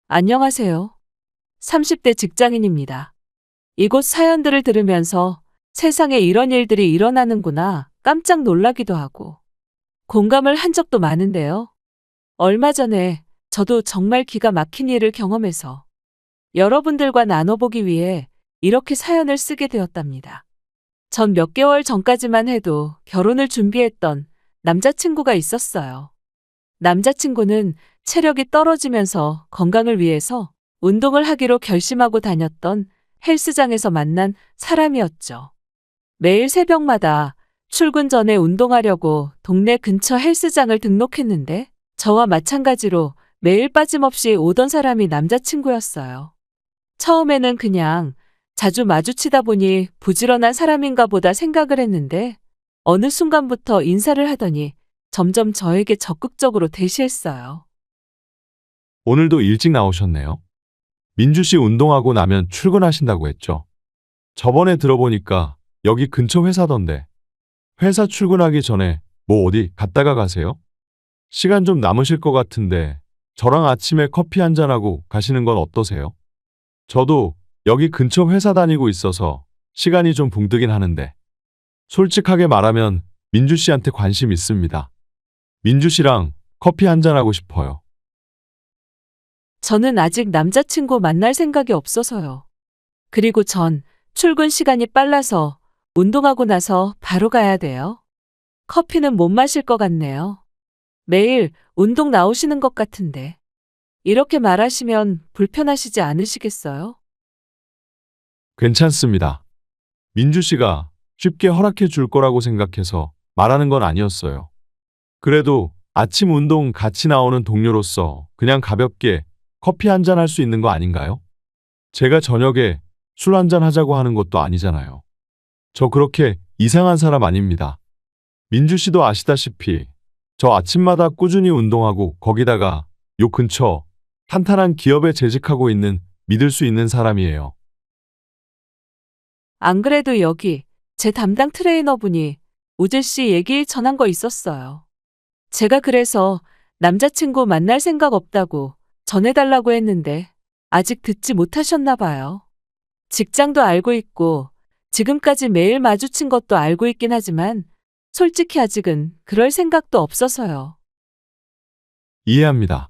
안녕하세요. 30대 직장인입니다. 이곳 사연들을 들으면서 세상에 이런 일들이 일어나는구나 깜짝 놀라기도 하고 공감을 한 적도 많은데요. 얼마 전에 저도 정말 기가 막힌 일을 경험해서 여러분들과 나눠보기 위해 이렇게 사연을 쓰게 되었답니다. 전 몇 개월 전까지만 해도 결혼을 준비했던 남자친구가 있었어요. 남자친구는 체력이 떨어지면서 건강을 위해서 운동을 하기로 결심하고 다녔던 헬스장에서 만난 사람이었죠. 매일 새벽마다 출근 전에 운동하려고 동네 근처 헬스장을 등록했는데 저와 마찬가지로 매일 빠짐없이 오던 사람이 남자친구였어요. 처음에는 그냥 자주 마주치다 보니 부지런한 사람인가 보다 생각을 했는데 어느 순간부터 인사를 하더니 점점 저에게 적극적으로 대시했어요. 오늘도 일찍 나오셨네요. 민주 씨 운동하고 나면 출근하신다고 했죠. 저번에 들어보니까 여기 근처 회사던데. 회사 출근하기 전에 뭐 어디 갔다가 가세요? 시간 좀 남으실 것 같은데 저랑 아침에 커피 한잔하고 가시는 건 어떠세요? 저도 여기 근처 회사 다니고 있어서 시간이 좀 붕뜨긴 하는데 솔직하게 말하면 민주 씨한테 관심 있습니다. 민주 씨랑 커피 한잔하고 싶어요. 저는 아직 남자친구 만날 생각이 없어서요. 그리고 전 출근 시간이 빨라서 운동하고 나서 바로 가야 돼요. 커피는 못 마실 것 같네요. 매일 운동 나오시는 것 같은데. 이렇게 말하시면 불편하시지 않으시겠어요? 괜찮습니다. 민주 씨가 쉽게 허락해 줄 거라고 생각해서 말하는 건 아니었어요. 그래도 아침 운동 같이 나오는 동료로서 그냥 가볍게 커피 한잔 할 수 있는 거 아닌가요? 제가 저녁에 술 한잔 하자고 하는 것도 아니잖아요. 저 그렇게 이상한 사람 아닙니다. 민주 씨도 아시다시피 저 아침마다 꾸준히 운동하고 거기다가 요 근처 탄탄한 기업에 재직하고 있는 믿을 수 있는 사람이에요. 안 그래도 여기 제 담당 트레이너분이 우재 씨 얘기 전한 거 있었어요. 제가 그래서 남자친구 만날 생각 없다고 전해달라고 했는데 아직 듣지 못하셨나 봐요. 직장도 알고 있고 지금까지 매일 마주친 것도 알고 있긴 하지만 솔직히 아직은 그럴 생각도 없어서요. 이해합니다.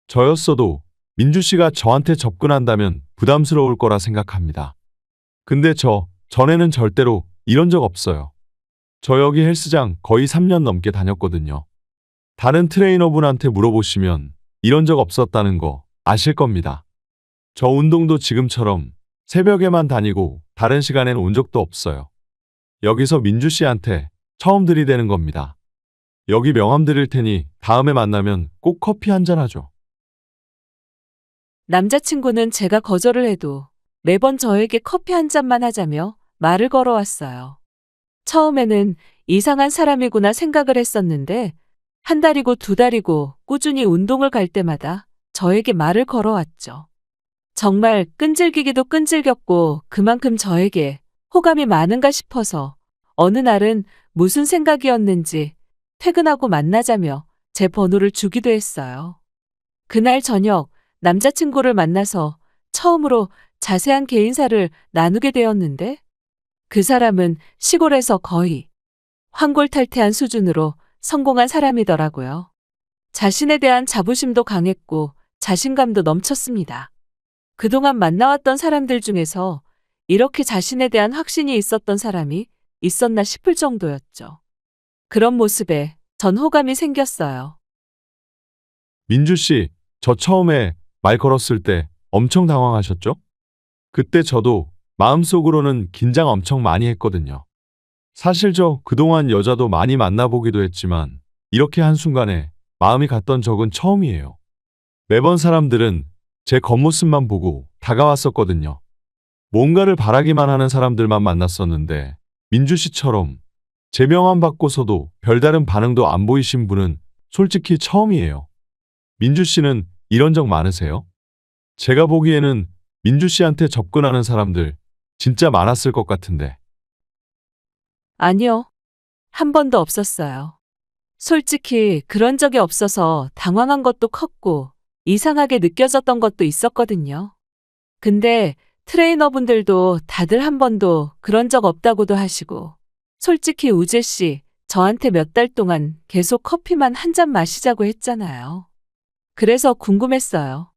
저였어도 민주 씨가 저한테 접근한다면 부담스러울 거라 생각합니다. 근데 전에는 절대로 이런 적 없어요. 저 여기 헬스장 거의 3년 넘게 다녔거든요. 다른 트레이너분한테 물어보시면 이런 적 없었다는 거 아실 겁니다. 저 운동도 지금처럼 새벽에만 다니고 다른 시간엔 온 적도 없어요. 여기서 민주 씨한테 처음 들이대는 겁니다. 여기 명함 드릴 테니 다음에 만나면 꼭 커피 한잔 하죠. 남자친구는 제가 거절을 해도 매번 저에게 커피 한 잔만 하자며 말을 걸어왔어요. 처음에는 이상한 사람이구나 생각을 했었는데 한 달이고 두 달이고 꾸준히 운동을 갈 때마다 저에게 말을 걸어왔죠. 정말 끈질기기도 끈질겼고 그만큼 저에게 호감이 많은가 싶어서 어느 날은 무슨 생각이었는지 퇴근하고 만나자며 제 번호를 주기도 했어요. 그날 저녁 남자친구를 만나서 처음으로 자세한 개인사를 나누게 되었는데 그 사람은 시골에서 거의 환골탈태한 수준으로 성공한 사람이더라고요. 자신에 대한 자부심도 강했고 자신감도 넘쳤습니다. 그동안 만나왔던 사람들 중에서 이렇게 자신에 대한 확신이 있었던 사람이 있었나 싶을 정도였죠. 그런 모습에 전 호감이 생겼어요. 민주 씨, 저 처음에 말 걸었을 때 엄청 당황하셨죠? 그때 저도 마음속으로는 긴장 엄청 많이 했거든요. 사실 저 그동안 여자도 많이 만나보기도 했지만 이렇게 한순간에 마음이 갔던 적은 처음이에요. 매번 사람들은 제 겉모습만 보고 다가왔었거든요. 뭔가를 바라기만 하는 사람들만 만났었는데 민주 씨처럼 제 명함 받고서도 별다른 반응도 안 보이신 분은 솔직히 처음이에요. 민주 씨는 이런 적 많으세요? 제가 보기에는 민주 씨한테 접근하는 사람들 진짜 많았을 것 같은데. 아니요. 한 번도 없었어요. 솔직히 그런 적이 없어서 당황한 것도 컸고 이상하게 느껴졌던 것도 있었거든요. 근데 트레이너분들도 다들 한 번도 그런 적 없다고도 하시고, 솔직히 우재 씨, 저한테 몇 달 동안 계속 커피만 한 잔 마시자고 했잖아요. 그래서 궁금했어요.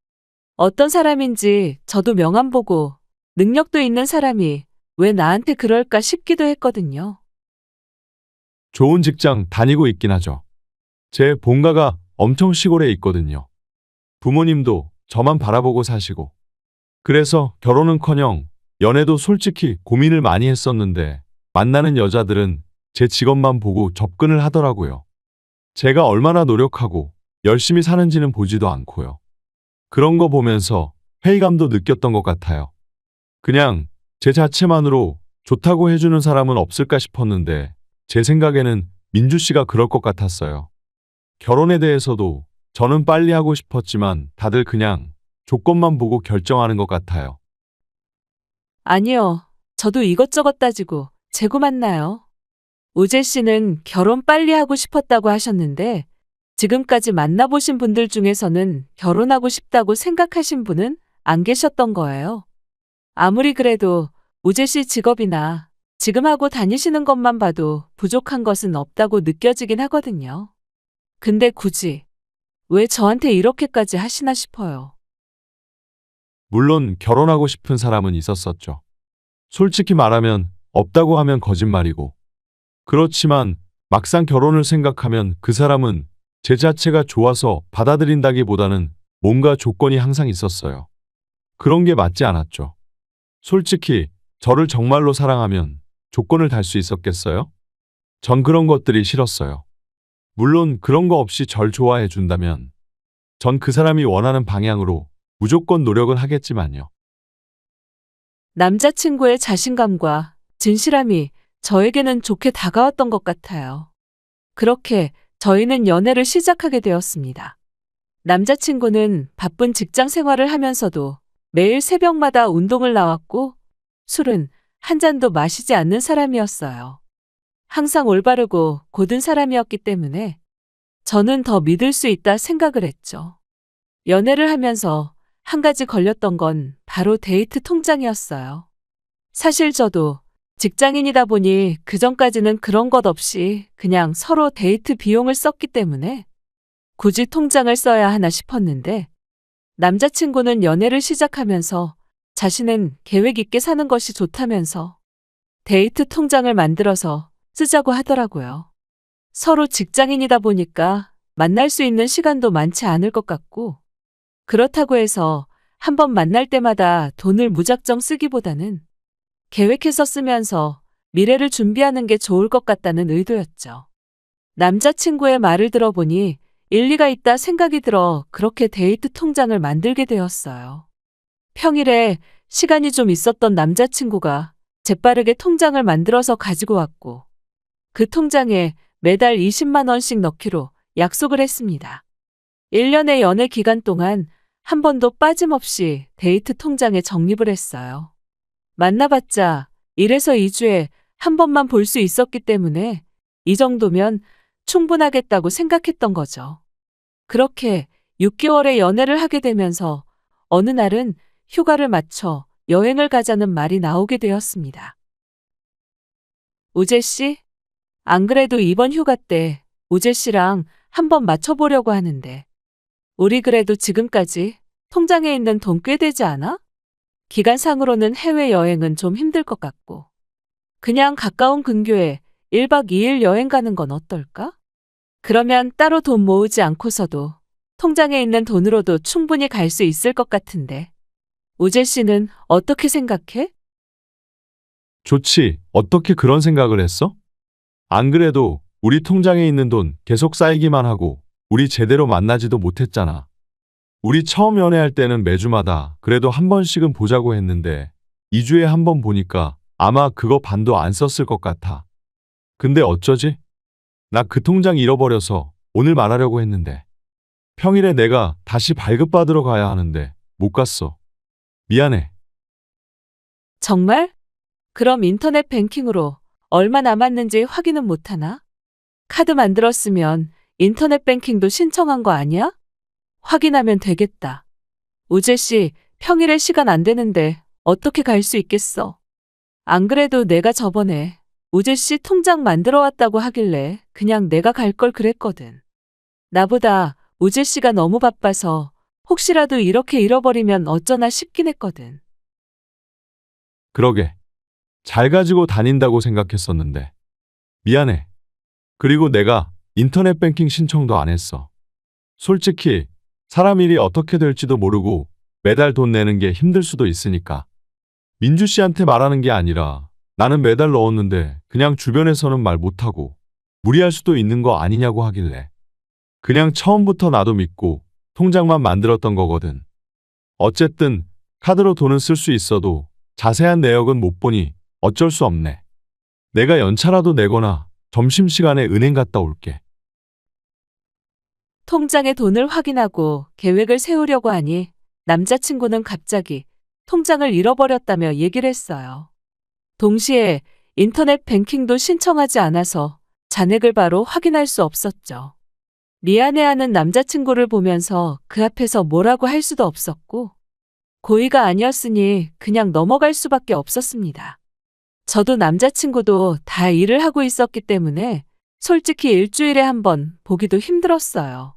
어떤 사람인지 저도 명함 보고 능력도 있는 사람이 왜 나한테 그럴까 싶기도 했거든요. 좋은 직장 다니고 있긴 하죠. 제 본가가 엄청 시골에 있거든요. 부모님도 저만 바라보고 사시고. 그래서 결혼은커녕 연애도 솔직히 고민을 많이 했었는데 만나는 여자들은 제 직업만 보고 접근을 하더라고요. 제가 얼마나 노력하고 열심히 사는지는 보지도 않고요. 그런 거 보면서 회의감도 느꼈던 것 같아요. 그냥 제 자체만으로 좋다고 해주는 사람은 없을까 싶었는데 제 생각에는 민주 씨가 그럴 것 같았어요. 결혼에 대해서도 저는 빨리 하고 싶었지만 다들 그냥 조건만 보고 결정하는 것 같아요. 아니요. 저도 이것저것 따지고 재고 만나요. 우재 씨는 결혼 빨리 하고 싶었다고 하셨는데 지금까지 만나보신 분들 중에서는 결혼하고 싶다고 생각하신 분은 안 계셨던 거예요. 아무리 그래도 우재 씨 직업이나 지금 하고 다니시는 것만 봐도 부족한 것은 없다고 느껴지긴 하거든요. 근데 굳이 왜 저한테 이렇게까지 하시나 싶어요. 물론 결혼하고 싶은 사람은 있었었죠. 솔직히 말하면 없다고 하면 거짓말이고. 그렇지만 막상 결혼을 생각하면 그 사람은 제 자체가 좋아서 받아들인다기보다는 뭔가 조건이 항상 있었어요. 그런 게 맞지 않았죠. 솔직히 저를 정말로 사랑하면 조건을 달 수 있었겠어요? 전 그런 것들이 싫었어요. 물론 그런 거 없이 절 좋아해 준다면 전 그 사람이 원하는 방향으로 무조건 노력은 하겠지만요. 남자친구의 자신감과 진실함이 저에게는 좋게 다가왔던 것 같아요. 그렇게 저희는 연애를 시작하게 되었습니다. 남자친구는 바쁜 직장 생활을 하면서도 매일 새벽마다 운동을 나왔고 술은 한 잔도 마시지 않는 사람이었어요. 항상 올바르고 고든 사람이었기 때문에 저는 더 믿을 수 있다 생각을 했죠. 연애를 하면서 한 가지 걸렸던 건 바로 데이트 통장이었어요. 사실 저도 직장인이다 보니 그전까지는 그런 것 없이 그냥 서로 데이트 비용을 썼기 때문에 굳이 통장을 써야 하나 싶었는데 남자친구는 연애를 시작하면서 자신은 계획 있게 사는 것이 좋다면서 데이트 통장을 만들어서 쓰자고 하더라고요. 서로 직장인이다 보니까 만날 수 있는 시간도 많지 않을 것 같고 그렇다고 해서 한번 만날 때마다 돈을 무작정 쓰기보다는 계획해서 쓰면서 미래를 준비하는 게 좋을 것 같다는 의도였죠. 남자친구의 말을 들어보니 일리가 있다 생각이 들어 그렇게 데이트 통장을 만들게 되었어요. 평일에 시간이 좀 있었던 남자친구가 재빠르게 통장을 만들어서 가지고 왔고 그 통장에 매달 20만 원씩 넣기로 약속을 했습니다. 1년의 연애 기간 동안 한 번도 빠짐없이 데이트 통장에 적립을 했어요. 만나봤자 1에서 2주에 한 번만 볼 수 있었기 때문에 이 정도면 충분하겠다고 생각했던 거죠. 그렇게 6개월의 연애를 하게 되면서 어느 날은 휴가를 맞춰 여행을 가자는 말이 나오게 되었습니다. 우재 씨? 안 그래도 이번 휴가 때 우재 씨랑 한번 맞춰보려고 하는데 우리 그래도 지금까지 통장에 있는 돈 꽤 되지 않아? 기간상으로는 해외여행은 좀 힘들 것 같고 그냥 가까운 근교에 1박 2일 여행 가는 건 어떨까? 그러면 따로 돈 모으지 않고서도 통장에 있는 돈으로도 충분히 갈 수 있을 것 같은데 우재 씨는 어떻게 생각해? 좋지. 어떻게 그런 생각을 했어? 안 그래도 우리 통장에 있는 돈 계속 쌓이기만 하고 우리 제대로 만나지도 못했잖아. 우리 처음 연애할 때는 매주마다 그래도 한 번씩은 보자고 했는데 2주에 한 번 보니까 아마 그거 반도 안 썼을 것 같아. 근데 어쩌지? 나 그 통장 잃어버려서 오늘 말하려고 했는데 평일에 내가 다시 발급받으러 가야 하는데 못 갔어. 미안해. 정말? 그럼 인터넷 뱅킹으로 얼마 남았는지 확인은 못하나? 카드 만들었으면 인터넷 뱅킹도 신청한 거 아니야? 확인하면 되겠다. 우재 씨, 평일에 시간 안 되는데 어떻게 갈 수 있겠어? 안 그래도 내가 저번에 우재 씨 통장 만들어 왔다고 하길래 그냥 내가 갈 걸 그랬거든. 나보다 우재 씨가 너무 바빠서 혹시라도 이렇게 잃어버리면 어쩌나 싶긴 했거든. 그러게. 잘 가지고 다닌다고 생각했었는데. 미안해. 그리고 내가 인터넷 뱅킹 신청도 안 했어. 솔직히 사람 일이 어떻게 될지도 모르고 매달 돈 내는 게 힘들 수도 있으니까. 민주 씨한테 말하는 게 아니라 나는 매달 넣었는데 그냥 주변에서는 말 못하고 무리할 수도 있는 거 아니냐고 하길래. 그냥 처음부터 나도 믿고 통장만 만들었던 거거든. 어쨌든 카드로 돈은 쓸 수 있어도 자세한 내역은 못 보니 어쩔 수 없네. 내가 연차라도 내거나 점심시간에 은행 갔다 올게. 통장에 돈을 확인하고 계획을 세우려고 하니 남자친구는 갑자기 통장을 잃어버렸다며 얘기를 했어요. 동시에 인터넷 뱅킹도 신청하지 않아서 잔액을 바로 확인할 수 없었죠. 미안해하는 남자친구를 보면서 그 앞에서 뭐라고 할 수도 없었고 고의가 아니었으니 그냥 넘어갈 수밖에 없었습니다. 저도 남자친구도 다 일을 하고 있었기 때문에 솔직히 일주일에 한 번 보기도 힘들었어요.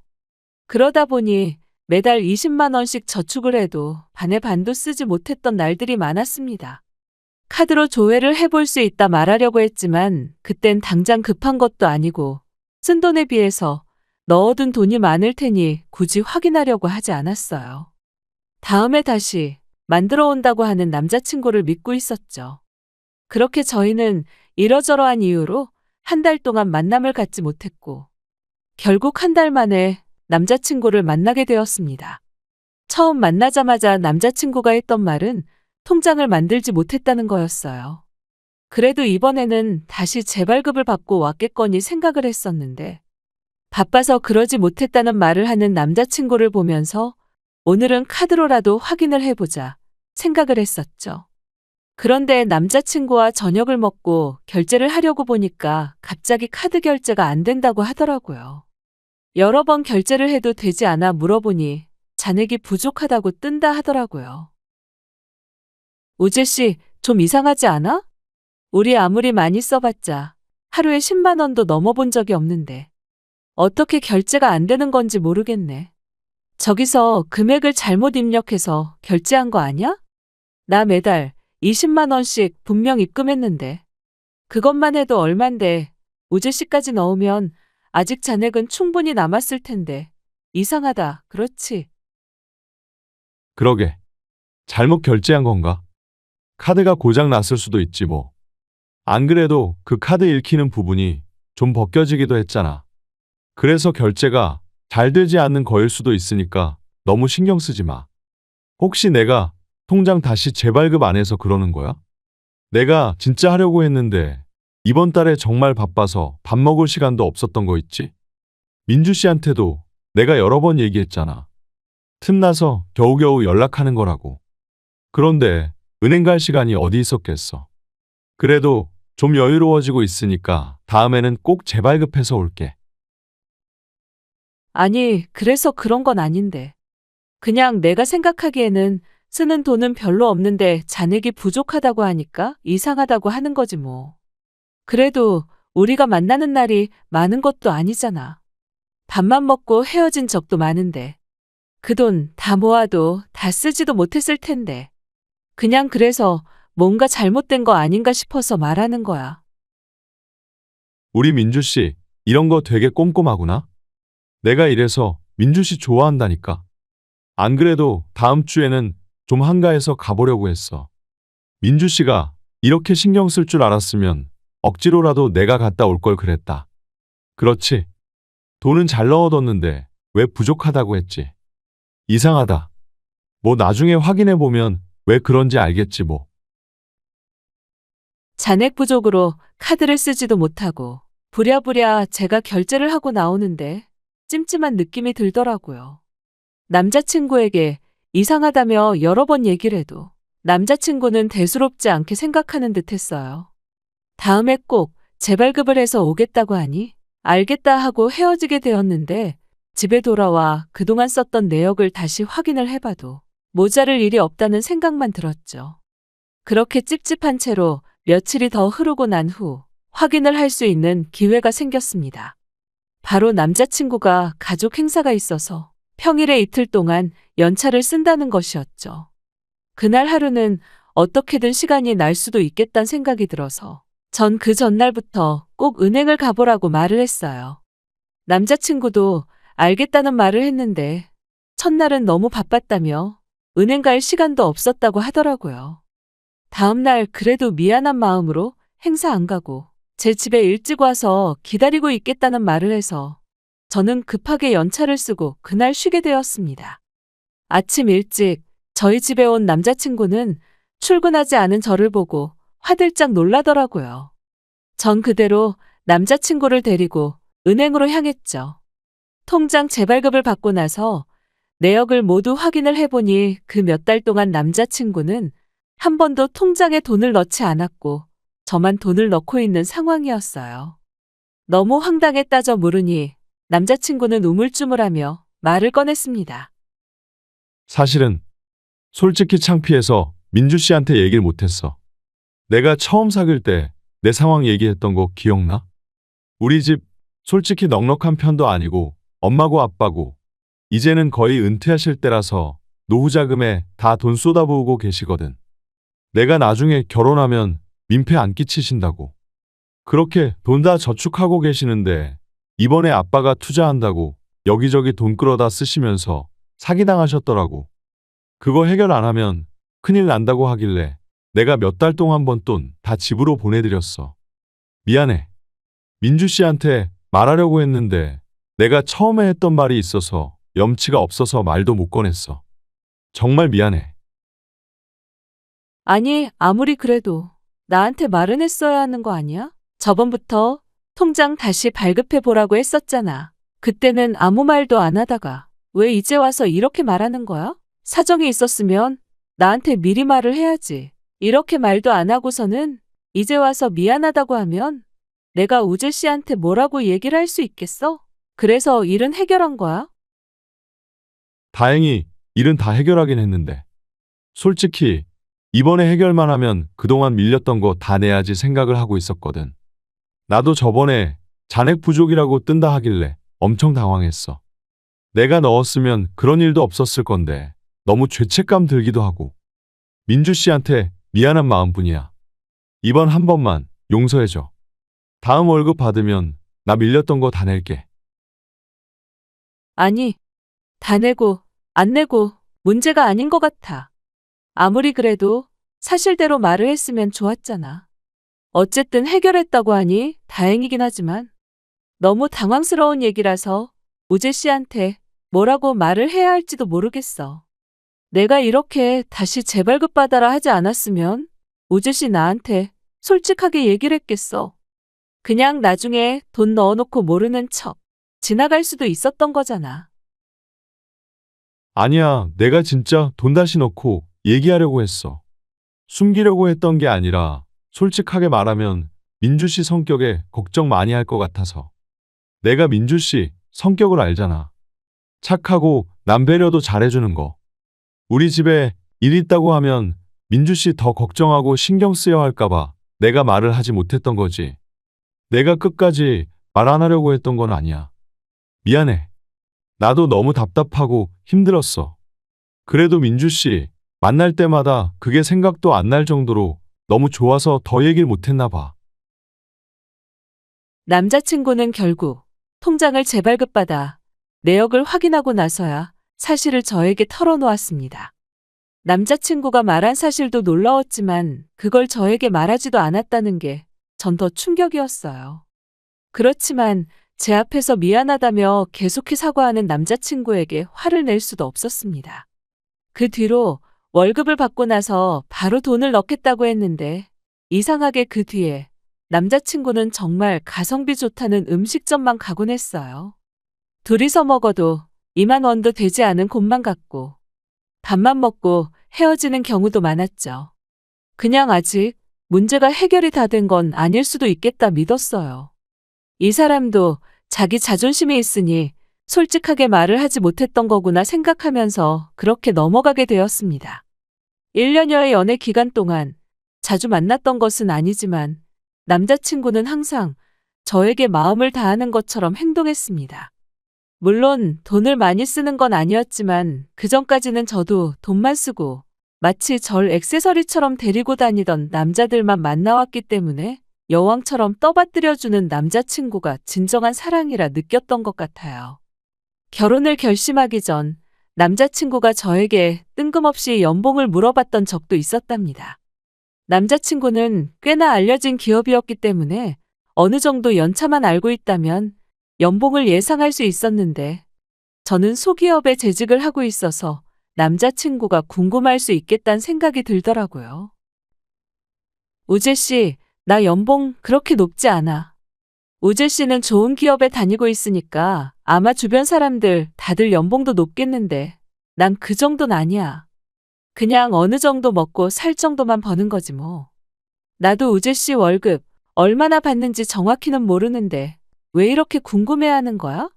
그러다 보니 매달 20만 원씩 저축을 해도 반의 반도 쓰지 못했던 날들이 많았습니다. 카드로 조회를 해볼 수 있다 말하려고 했지만 그땐 당장 급한 것도 아니고 쓴 돈에 비해서 넣어둔 돈이 많을 테니 굳이 확인하려고 하지 않았어요. 다음에 다시 만들어 온다고 하는 남자친구를 믿고 있었죠. 그렇게 저희는 이러저러한 이유로 한 달 동안 만남을 갖지 못했고 결국 한 달 만에 남자친구를 만나게 되었습니다. 처음 만나자마자 남자친구가 했던 말은 통장을 만들지 못했다는 거였어요. 그래도 이번에는 다시 재발급을 받고 왔겠거니 생각을 했었는데 바빠서 그러지 못했다는 말을 하는 남자친구를 보면서 오늘은 카드로라도 확인을 해보자 생각을 했었죠. 그런데 남자친구와 저녁을 먹고 결제를 하려고 보니까 갑자기 카드 결제가 안 된다고 하더라고요. 여러 번 결제를 해도 되지 않아 물어보니 잔액이 부족하다고 뜬다 하더라고요. 우재 씨, 좀 이상하지 않아? 우리 아무리 많이 써봤자 하루에 10만 원도 넘어본 적이 없는데 어떻게 결제가 안 되는 건지 모르겠네. 저기서 금액을 잘못 입력해서 결제한 거 아니야? 나 매달 20만 원씩 분명 입금했는데 그것만 해도 얼만데 우재 씨까지 넣으면 아직 잔액은 충분히 남았을 텐데 이상하다, 그렇지? 그러게. 잘못 결제한 건가? 카드가 고장 났을 수도 있지 뭐. 안 그래도 그 카드 읽히는 부분이 좀 벗겨지기도 했잖아. 그래서 결제가 잘 되지 않는 거일 수도 있으니까 너무 신경 쓰지 마. 혹시 내가 통장 다시 재발급 안 해서 그러는 거야? 내가 진짜 하려고 했는데 이번 달에 정말 바빠서 밥 먹을 시간도 없었던 거 있지? 민주 씨한테도 내가 여러 번 얘기했잖아. 틈나서 겨우겨우 연락하는 거라고. 그런데 은행 갈 시간이 어디 있었겠어. 그래도 좀 여유로워지고 있으니까 다음에는 꼭 재발급해서 올게. 아니, 그래서 그런 건 아닌데. 그냥 내가 생각하기에는 쓰는 돈은 별로 없는데 잔액이 부족하다고 하니까 이상하다고 하는 거지 뭐. 그래도 우리가 만나는 날이 많은 것도 아니잖아. 밥만 먹고 헤어진 적도 많은데. 그 돈 다 모아도 다 쓰지도 못했을 텐데. 그냥 그래서 뭔가 잘못된 거 아닌가 싶어서 말하는 거야. 우리 민주 씨, 이런 거 되게 꼼꼼하구나. 내가 이래서 민주 씨 좋아한다니까. 안 그래도 다음 주에는 좀 한가해서 가보려고 했어. 민주 씨가 이렇게 신경 쓸 줄 알았으면 억지로라도 내가 갔다 올 걸 그랬다. 그렇지. 돈은 잘 넣어뒀는데 왜 부족하다고 했지. 이상하다. 뭐 나중에 확인해 보면 왜 그런지 알겠지 뭐. 잔액 부족으로 카드를 쓰지도 못하고 부랴부랴 제가 결제를 하고 나오는데 찜찜한 느낌이 들더라고요. 남자친구에게 이상하다며 여러 번 얘기를 해도 남자친구는 대수롭지 않게 생각하는 듯 했어요. 다음에 꼭 재발급을 해서 오겠다고 하니 알겠다 하고 헤어지게 되었는데 집에 돌아와 그동안 썼던 내역을 다시 확인을 해봐도 모자랄 일이 없다는 생각만 들었죠. 그렇게 찝찝한 채로 며칠이 더 흐르고 난 후 확인을 할 수 있는 기회가 생겼습니다. 바로 남자친구가 가족 행사가 있어서 평일에 이틀 동안 연차를 쓴다는 것이었죠. 그날 하루는 어떻게든 시간이 날 수도 있겠다는 생각이 들어서 전 그 전날부터 꼭 은행을 가보라고 말을 했어요. 남자친구도 알겠다는 말을 했는데 첫날은 너무 바빴다며 은행 갈 시간도 없었다고 하더라고요. 다음날 그래도 미안한 마음으로 행사 안 가고 제 집에 일찍 와서 기다리고 있겠다는 말을 해서 저는 급하게 연차를 쓰고 그날 쉬게 되었습니다. 아침 일찍 저희 집에 온 남자친구는 출근하지 않은 저를 보고 화들짝 놀라더라고요. 전 그대로 남자친구를 데리고 은행으로 향했죠. 통장 재발급을 받고 나서 내역을 모두 확인을 해보니 그 몇 달 동안 남자친구는 한 번도 통장에 돈을 넣지 않았고 저만 돈을 넣고 있는 상황이었어요. 너무 황당했다져 물으니 남자친구는 우물쭈물하며 말을 꺼냈습니다. 사실은 솔직히 창피해서 민주 씨한테 얘기를 못했어. 내가 처음 사귈 때 내 상황 얘기했던 거 기억나? 우리 집 솔직히 넉넉한 편도 아니고 엄마고 아빠고 이제는 거의 은퇴하실 때라서 노후 자금에 다 돈 쏟아부으고 계시거든. 내가 나중에 결혼하면 민폐 안 끼치신다고. 그렇게 돈 다 저축하고 계시는데 이번에 아빠가 투자한다고 여기저기 돈 끌어다 쓰시면서 사기당하셨더라고. 그거 해결 안 하면 큰일 난다고 하길래 내가 몇 달 동안 번 돈 다 집으로 보내드렸어. 미안해. 민주 씨한테 말하려고 했는데 내가 처음에 했던 말이 있어서 염치가 없어서 말도 못 꺼냈어. 정말 미안해. 아니, 아무리 그래도 나한테 말은 했어야 하는 거 아니야? 저번부터 통장 다시 발급해 보라고 했었잖아. 그때는 아무 말도 안 하다가 왜 이제 와서 이렇게 말하는 거야? 사정이 있었으면 나한테 미리 말을 해야지. 이렇게 말도 안 하고서는 이제 와서 미안하다고 하면 내가 우재 씨한테 뭐라고 얘기를 할 수 있겠어? 그래서 일은 해결한 거야? 다행히 일은 다 해결하긴 했는데. 솔직히 이번에 해결만 하면 그동안 밀렸던 거 다 내야지 생각을 하고 있었거든. 나도 저번에 잔액 부족이라고 뜬다 하길래 엄청 당황했어. 내가 넣었으면 그런 일도 없었을 건데 너무 죄책감 들기도 하고. 민주 씨한테 미안한 마음뿐이야. 이번 한 번만 용서해줘. 다음 월급 받으면 나 밀렸던 거 다 낼게. 아니, 다 내고 안 내고 문제가 아닌 것 같아. 아무리 그래도 사실대로 말을 했으면 좋았잖아. 어쨌든 해결했다고 하니 다행이긴 하지만 너무 당황스러운 얘기라서 우재 씨한테 뭐라고 말을 해야 할지도 모르겠어. 내가 이렇게 다시 재발급 받아라 하지 않았으면 우재 씨 나한테 솔직하게 얘기를 했겠어. 그냥 나중에 돈 넣어놓고 모르는 척 지나갈 수도 있었던 거잖아. 아니야, 내가 진짜 돈 다시 넣고 얘기하려고 했어. 숨기려고 했던 게 아니라 솔직하게 말하면 민주 씨 성격에 걱정 많이 할 것 같아서. 내가 민주 씨 성격을 알잖아. 착하고 남 배려도 잘해주는 거. 우리 집에 일 있다고 하면 민주 씨 더 걱정하고 신경 쓰여 할까봐 내가 말을 하지 못했던 거지. 내가 끝까지 말 안 하려고 했던 건 아니야. 미안해. 나도 너무 답답하고 힘들었어. 그래도 민주 씨 만날 때마다 그게 생각도 안 날 정도로 너무 좋아서 더 얘기를 못했나 봐. 남자친구는 결국 통장을 재발급받아 내역을 확인하고 나서야 사실을 저에게 털어놓았습니다. 남자친구가 말한 사실도 놀라웠지만 그걸 저에게 말하지도 않았다는 게 전 더 충격이었어요. 그렇지만 제 앞에서 미안하다며 계속해 사과하는 남자친구에게 화를 낼 수도 없었습니다. 그 뒤로 월급을 받고 나서 바로 돈을 넣겠다고 했는데 이상하게 그 뒤에 남자친구는 정말 가성비 좋다는 음식점만 가곤 했어요. 둘이서 먹어도 2만 원도 되지 않은 곳만 갔고 밥만 먹고 헤어지는 경우도 많았죠. 그냥 아직 문제가 해결이 다 된 건 아닐 수도 있겠다 믿었어요. 이 사람도 자기 자존심이 있으니 솔직하게 말을 하지 못했던 거구나 생각하면서 그렇게 넘어가게 되었습니다. 1년여의 연애 기간 동안 자주 만났던 것은 아니지만 남자친구는 항상 저에게 마음을 다하는 것처럼 행동했습니다. 물론 돈을 많이 쓰는 건 아니었지만 그전까지는 저도 돈만 쓰고 마치 절 액세서리처럼 데리고 다니던 남자들만 만나왔기 때문에 여왕처럼 떠받들여주는 남자친구가 진정한 사랑이라 느꼈던 것 같아요. 결혼을 결심하기 전 남자친구가 저에게 뜬금없이 연봉을 물어봤던 적도 있었답니다. 남자친구는 꽤나 알려진 기업이었기 때문에 어느 정도 연차만 알고 있다면 연봉을 예상할 수 있었는데 저는 소기업에 재직을 하고 있어서 남자친구가 궁금할 수 있겠다는 생각이 들더라고요. 우재 씨, 나 연봉 그렇게 높지 않아. 우재 씨는 좋은 기업에 다니고 있으니까 아마 주변 사람들 다들 연봉도 높겠는데 난 그 정도는 아니야. 그냥 어느 정도 먹고 살 정도만 버는 거지 뭐. 나도 우재 씨 월급 얼마나 받는지 정확히는 모르는데 왜 이렇게 궁금해하는 거야?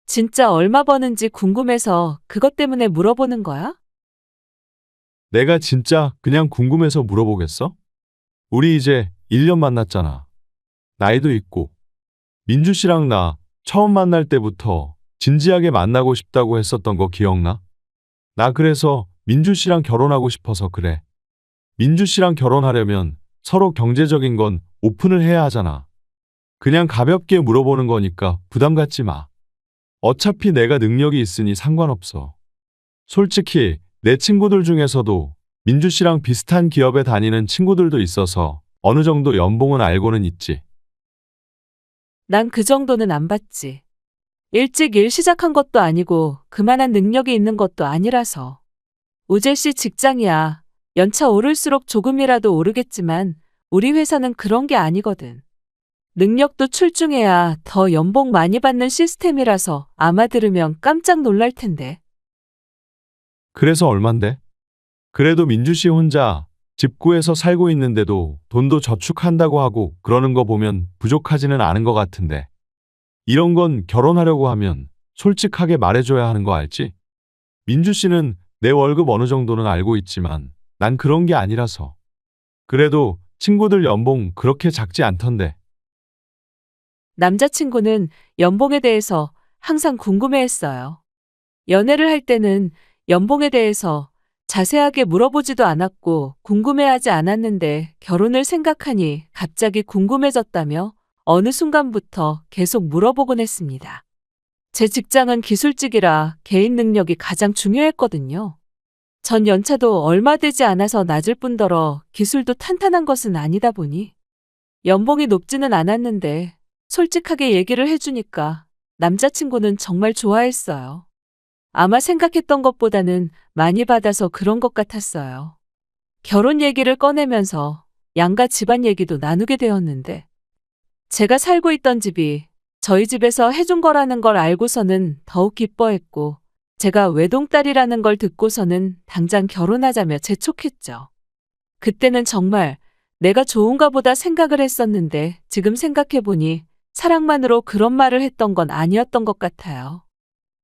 진짜 얼마 버는지 궁금해서 그것 때문에 물어보는 거야? 내가 진짜 그냥 궁금해서 물어보겠어? 우리 이제 1년 만났잖아. 나이도 있고. 민주 씨랑 나 처음 만날 때부터 진지하게 만나고 싶다고 했었던 거 기억나? 나 그래서 민주 씨랑 결혼하고 싶어서 그래. 민주 씨랑 결혼하려면 서로 경제적인 건 오픈을 해야 하잖아. 그냥 가볍게 물어보는 거니까 부담 갖지 마. 어차피 내가 능력이 있으니 상관없어. 솔직히 내 친구들 중에서도 민주 씨랑 비슷한 기업에 다니는 친구들도 있어서 어느 정도 연봉은 알고는 있지. 난 그 정도는 안 받지. 일찍 일 시작한 것도 아니고 그만한 능력이 있는 것도 아니라서. 우재 씨 직장이야. 연차 오를수록 조금이라도 오르겠지만 우리 회사는 그런 게 아니거든. 능력도 출중해야 더 연봉 많이 받는 시스템이라서 아마 들으면 깜짝 놀랄 텐데. 그래서 얼만데? 그래도 민주 씨 혼자 집 구해서 살고 있는데도 돈도 저축한다고 하고 그러는 거 보면 부족하지는 않은 것 같은데. 이런 건 결혼하려고 하면 솔직하게 말해줘야 하는 거 알지? 민주 씨는 내 월급 어느 정도는 알고 있지만 난 그런 게 아니라서. 그래도 친구들 연봉 그렇게 작지 않던데. 남자친구는 연봉에 대해서 항상 궁금해했어요. 연애를 할 때는 연봉에 대해서 자세하게 물어보지도 않았고 궁금해하지 않았는데 결혼을 생각하니 갑자기 궁금해졌다며 어느 순간부터 계속 물어보곤 했습니다. 제 직장은 기술직이라 개인 능력이 가장 중요했거든요. 전 연차도 얼마 되지 않아서 낮을 뿐더러 기술도 탄탄한 것은 아니다 보니 연봉이 높지는 않았는데 솔직하게 얘기를 해주니까 남자친구는 정말 좋아했어요. 아마 생각했던 것보다는 많이 받아서 그런 것 같았어요. 결혼 얘기를 꺼내면서 양가 집안 얘기도 나누게 되었는데 제가 살고 있던 집이 저희 집에서 해준 거라는 걸 알고서는 더욱 기뻐했고 제가 외동딸이라는 걸 듣고서는 당장 결혼하자며 재촉했죠. 그때는 정말 내가 좋은가 보다 생각을 했었는데 지금 생각해보니 사랑만으로 그런 말을 했던 건 아니었던 것 같아요.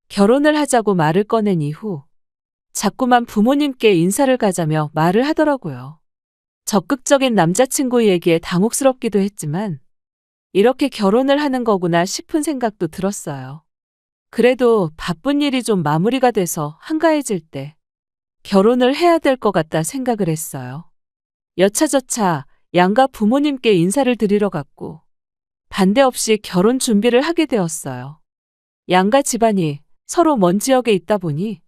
결혼을 하자고 말을 꺼낸 이후 자꾸만 부모님께 인사를 가자며 말을 하더라고요. 적극적인 남자친구 얘기에 당혹스럽기도 했지만 이렇게 결혼을 하는 거구나 싶은 생각도 들었어요. 그래도 바쁜 일이 좀 마무리가 돼서 한가해질 때 결혼을 해야 될 것 같다 생각을 했어요. 여차저차 양가 부모님께 인사를 드리러 갔고 반대 없이 결혼 준비를 하게 되었어요. 양가 집안이 서로 먼 지역에 있다 보니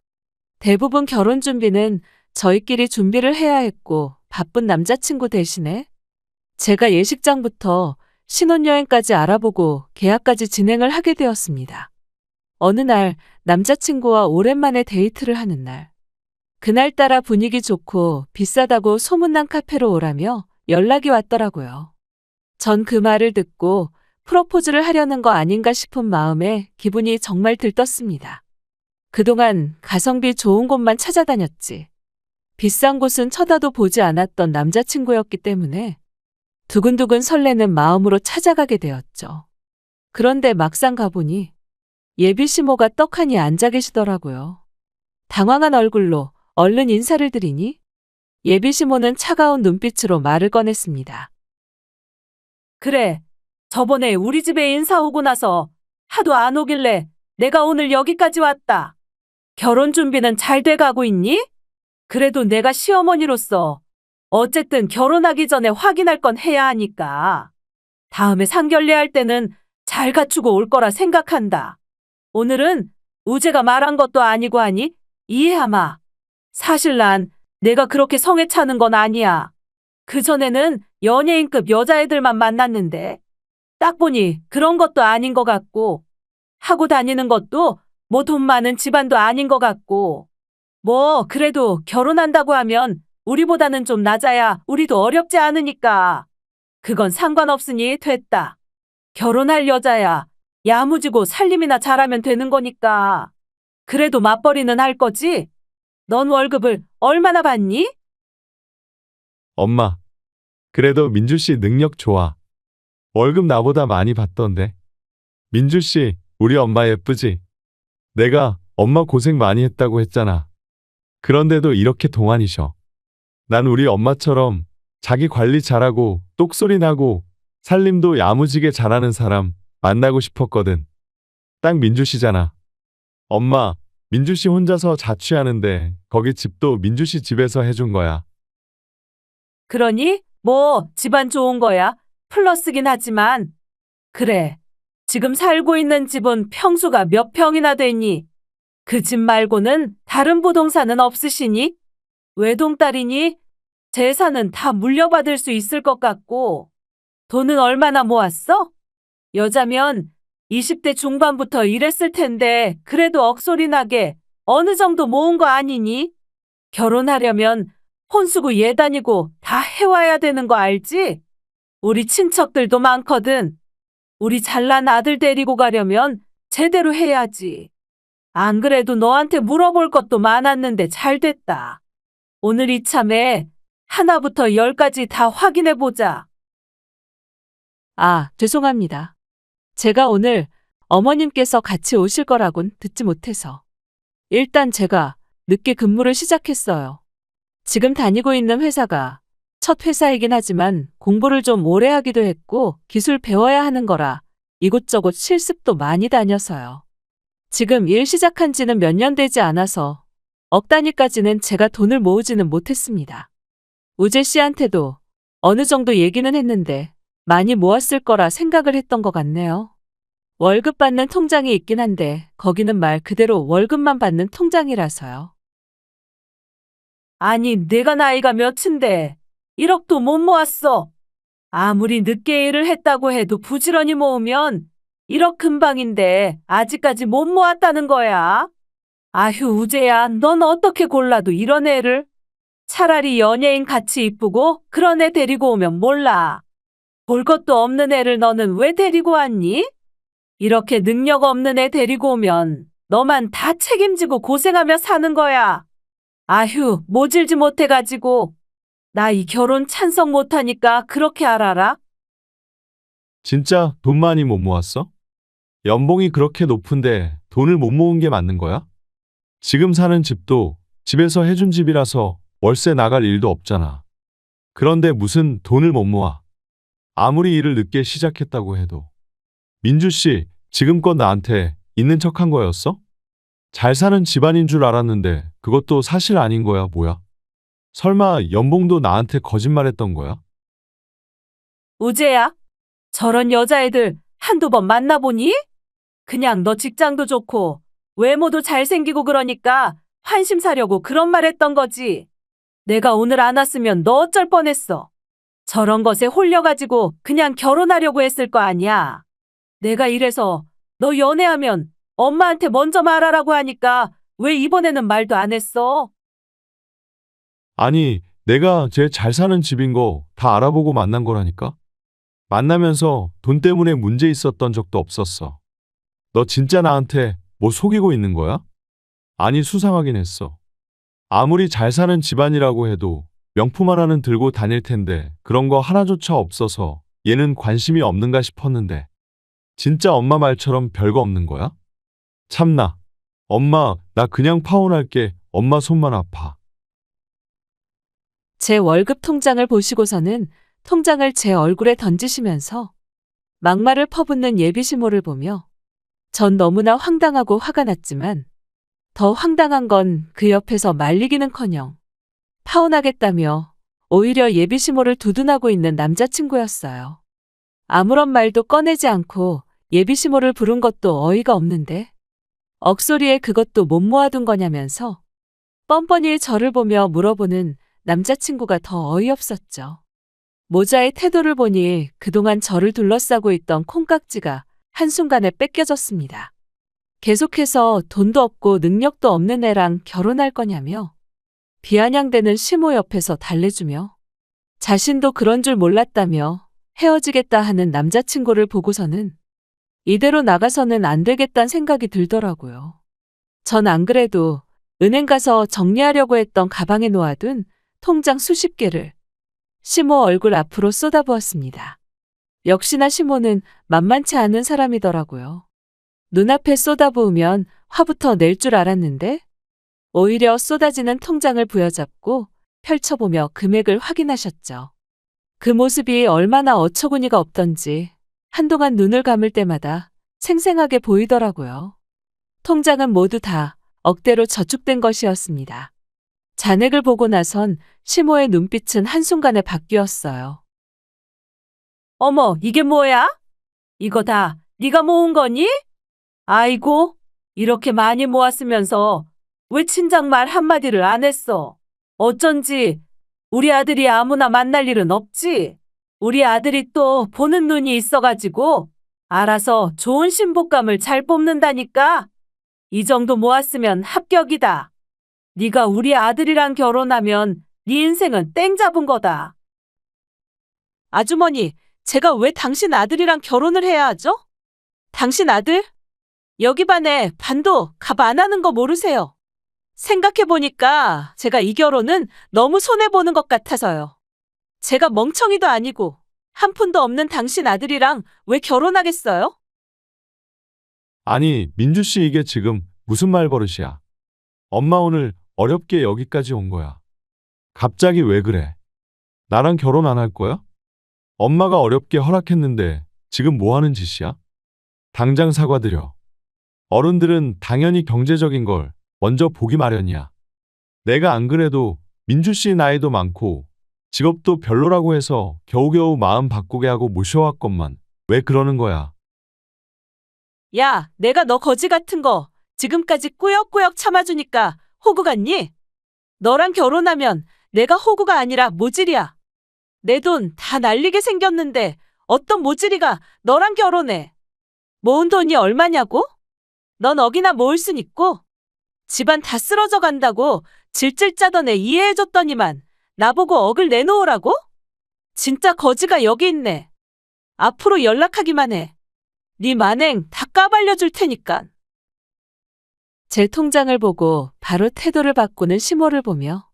대부분 결혼 준비는 저희끼리 준비를 해야 했고 바쁜 남자친구 대신에 제가 예식장부터 신혼여행까지 알아보고 계약까지 진행을 하게 되었습니다. 어느 날 남자친구와 오랜만에 데이트를 하는 날. 그날따라 분위기 좋고 비싸다고 소문난 카페로 오라며 연락이 왔더라고요. 전 그 말을 듣고 프로포즈를 하려는 거 아닌가 싶은 마음에 기분이 정말 들떴습니다. 그동안 가성비 좋은 곳만 찾아다녔지. 비싼 곳은 쳐다도 보지 않았던 남자친구였기 때문에 두근두근 설레는 마음으로 찾아가게 되었죠. 그런데 막상 가보니 예비 시모가 떡하니 앉아 계시더라고요. 당황한 얼굴로 얼른 인사를 드리니 예비 시모는 차가운 눈빛으로 말을 꺼냈습니다. 그래, 저번에 우리 집에 인사 오고 나서 하도 안 오길래 내가 오늘 여기까지 왔다. 결혼 준비는 잘 돼가고 있니? 그래도 내가 시어머니로서 어쨌든 결혼하기 전에 확인할 건 해야 하니까. 다음에 상견례 할 때는 잘 갖추고 올 거라 생각한다. 오늘은 우재가 말한 것도 아니고 하니 이해하마. 사실 난 내가 그렇게 성에 차는 건 아니야. 그전에는 연예인급 여자애들만 만났는데 딱 보니 그런 것도 아닌 것 같고 하고 다니는 것도 뭐 돈 많은 집안도 아닌 것 같고 뭐 그래도 결혼한다고 하면 우리보다는 좀 낮아야 우리도 어렵지 않으니까 그건 상관없으니 됐다. 결혼할 여자야 야무지고 살림이나 잘하면 되는 거니까. 그래도 맞벌이는 할 거지? 넌 월급을 얼마나 받니? 엄마, 그래도 민주 씨 능력 좋아. 월급 나보다 많이 받던데. 민주 씨, 우리 엄마 예쁘지? 내가 엄마 고생 많이 했다고 했잖아. 그런데도 이렇게 동안이셔. 난 우리 엄마처럼 자기 관리 잘하고 똑소리 나고 살림도 야무지게 잘하는 사람 만나고 싶었거든. 딱 민주 씨잖아. 엄마, 민주 씨 혼자서 자취하는데 거기 집도 민주 씨 집에서 해준 거야. 그러니 뭐 집안 좋은 거야. 플러스긴 하지만 그래. 지금 살고 있는 집은 평수가 몇 평이나 되니? 그 집 말고는 다른 부동산은 없으시니? 외동딸이니? 재산은 다 물려받을 수 있을 것 같고 돈은 얼마나 모았어? 여자면 20대 중반부터 일했을 텐데 그래도 억소리 나게 어느 정도 모은 거 아니니? 결혼하려면 혼수고 예단이고 다 해와야 되는 거 알지? 우리 친척들도 많거든. 우리 잘난 아들 데리고 가려면 제대로 해야지. 안 그래도 너한테 물어볼 것도 많았는데 잘 됐다. 오늘 이참에 하나부터 열까지 다 확인해 보자. 아, 죄송합니다. 제가 오늘 어머님께서 같이 오실 거라곤 듣지 못해서. 일단 제가 늦게 근무를 시작했어요. 지금 다니고 있는 회사가 첫 회사이긴 하지만 공부를 좀 오래 하기도 했고 기술 배워야 하는 거라 이곳저곳 실습도 많이 다녀서요. 지금 일 시작한 지는 몇 년 되지 않아서 억 단위까지는 제가 돈을 모으지는 못했습니다. 우재 씨한테도 어느 정도 얘기는 했는데 많이 모았을 거라 생각을 했던 것 같네요. 월급 받는 통장이 있긴 한데 거기는 말 그대로 월급만 받는 통장이라서요. 아니, 내가 나이가 몇인데 1억도 못 모았어. 아무리 늦게 일을 했다고 해도 부지런히 모으면 1억 금방인데 아직까지 못 모았다는 거야. 아휴, 우재야, 넌 어떻게 골라도 이런 애를? 차라리 연예인 같이 이쁘고 그런 애 데리고 오면 몰라. 볼 것도 없는 애를 너는 왜 데리고 왔니? 이렇게 능력 없는 애 데리고 오면 너만 다 책임지고 고생하며 사는 거야. 아휴, 모질지 못해가지고. 나 이 결혼 찬성 못하니까 그렇게 알아라. 진짜 돈 많이 못 모았어? 연봉이 그렇게 높은데 돈을 못 모은 게 맞는 거야? 지금 사는 집도 집에서 해준 집이라서 월세 나갈 일도 없잖아. 그런데 무슨 돈을 못 모아? 아무리 일을 늦게 시작했다고 해도. 민주 씨, 지금껏 나한테 있는 척한 거였어? 잘 사는 집안인 줄 알았는데 그것도 사실 아닌 거야, 뭐야? 설마 연봉도 나한테 거짓말했던 거야? 우재야, 저런 여자애들 한두 번 만나보니? 그냥 너 직장도 좋고 외모도 잘생기고 그러니까 환심 사려고 그런 말 했던 거지. 내가 오늘 안 왔으면 너 어쩔 뻔했어. 저런 것에 홀려가지고 그냥 결혼하려고 했을 거 아니야. 내가 이래서 너 연애하면 엄마한테 먼저 말하라고 하니까 왜 이번에는 말도 안 했어? 아니, 내가 제일 잘 사는 집인 거 다 알아보고 만난 거라니까? 만나면서 돈 때문에 문제 있었던 적도 없었어. 너 진짜 나한테 뭐 속이고 있는 거야? 아니, 수상하긴 했어. 아무리 잘 사는 집안이라고 해도 명품 하나는 들고 다닐 텐데 그런 거 하나조차 없어서 얘는 관심이 없는가 싶었는데 진짜 엄마 말처럼 별거 없는 거야? 참나. 엄마, 나 그냥 파혼할게. 엄마 손만 아파. 제 월급 통장을 보시고서는 통장을 제 얼굴에 던지시면서 막말을 퍼붓는 예비시모를 보며 전 너무나 황당하고 화가 났지만 더 황당한 건 그 옆에서 말리기는커녕 파혼하겠다며 오히려 예비시모를 두둔하고 있는 남자친구였어요. 아무런 말도 꺼내지 않고 예비시모를 부른 것도 어이가 없는데 억소리에 그것도 못 모아둔 거냐면서 뻔뻔히 저를 보며 물어보는 남자친구가 더 어이없었죠. 모자의 태도를 보니 그동안 저를 둘러싸고 있던 콩깍지가 한순간에 뺏겨졌습니다. 계속해서 돈도 없고 능력도 없는 애랑 결혼할 거냐며 비아냥대는 시모 옆에서 달래주며 자신도 그런 줄 몰랐다며 헤어지겠다 하는 남자친구를 보고서는 이대로 나가서는 안 되겠다는 생각이 들더라고요. 전 안 그래도 은행 가서 정리하려고 했던 가방에 놓아둔 통장 수십 개를 시모 얼굴 앞으로 쏟아부었습니다. 역시나 시모는 만만치 않은 사람이더라고요. 눈앞에 쏟아부으면 화부터 낼 줄 알았는데 오히려 쏟아지는 통장을 부여잡고 펼쳐보며 금액을 확인하셨죠. 그 모습이 얼마나 어처구니가 없던지 한동안 눈을 감을 때마다 생생하게 보이더라고요. 통장은 모두 다 억대로 저축된 것이었습니다. 잔액을 보고 나선 시모의 눈빛은 한순간에 바뀌었어요. 어머, 이게 뭐야? 이거 다 네가 모은 거니? 아이고, 이렇게 많이 모았으면서 왜 친정 말 한마디를 안 했어? 어쩐지 우리 아들이 아무나 만날 일은 없지? 우리 아들이 또 보는 눈이 있어가지고 알아서 좋은 신부감을 잘 뽑는다니까? 이 정도 모았으면 합격이다. 네가 우리 아들이랑 결혼하면 네 인생은 땡 잡은 거다. 아주머니, 제가 왜 당신 아들이랑 결혼을 해야 하죠? 당신 아들? 여기 반에 반도 갑 안 하는 거 모르세요? 생각해보니까 제가 이 결혼은 너무 손해보는 것 같아서요. 제가 멍청이도 아니고 한 푼도 없는 당신 아들이랑 왜 결혼하겠어요? 아니, 민주 씨 이게 지금 무슨 말버릇이야? 엄마 오늘 어렵게 여기까지 온 거야. 갑자기 왜 그래? 나랑 결혼 안 할 거야? 엄마가 어렵게 허락했는데 지금 뭐 하는 짓이야? 당장 사과드려. 어른들은 당연히 경제적인 걸 먼저 보기 마련이야. 내가 안 그래도 민주 씨 나이도 많고 직업도 별로라고 해서 겨우겨우 마음 바꾸게 하고 모셔왔건만 왜 그러는 거야? 야, 내가 너 거지 같은 거 지금까지 꾸역꾸역 참아주니까 호구 같니? 너랑 결혼하면 내가 호구가 아니라 모질이야. 내 돈 다 날리게 생겼는데 어떤 모질이가 너랑 결혼해? 모은 돈이 얼마냐고? 넌 억이나 모을 순 있고 집안 다 쓰러져 간다고 질질 짜던 애 이해해줬더니만 나보고 억을 내놓으라고? 진짜 거지가 여기 있네. 앞으로 연락하기만 해. 네 만행 다 까발려줄 테니까. 제 통장을 보고 바로 태도를 바꾸는 시모를 보며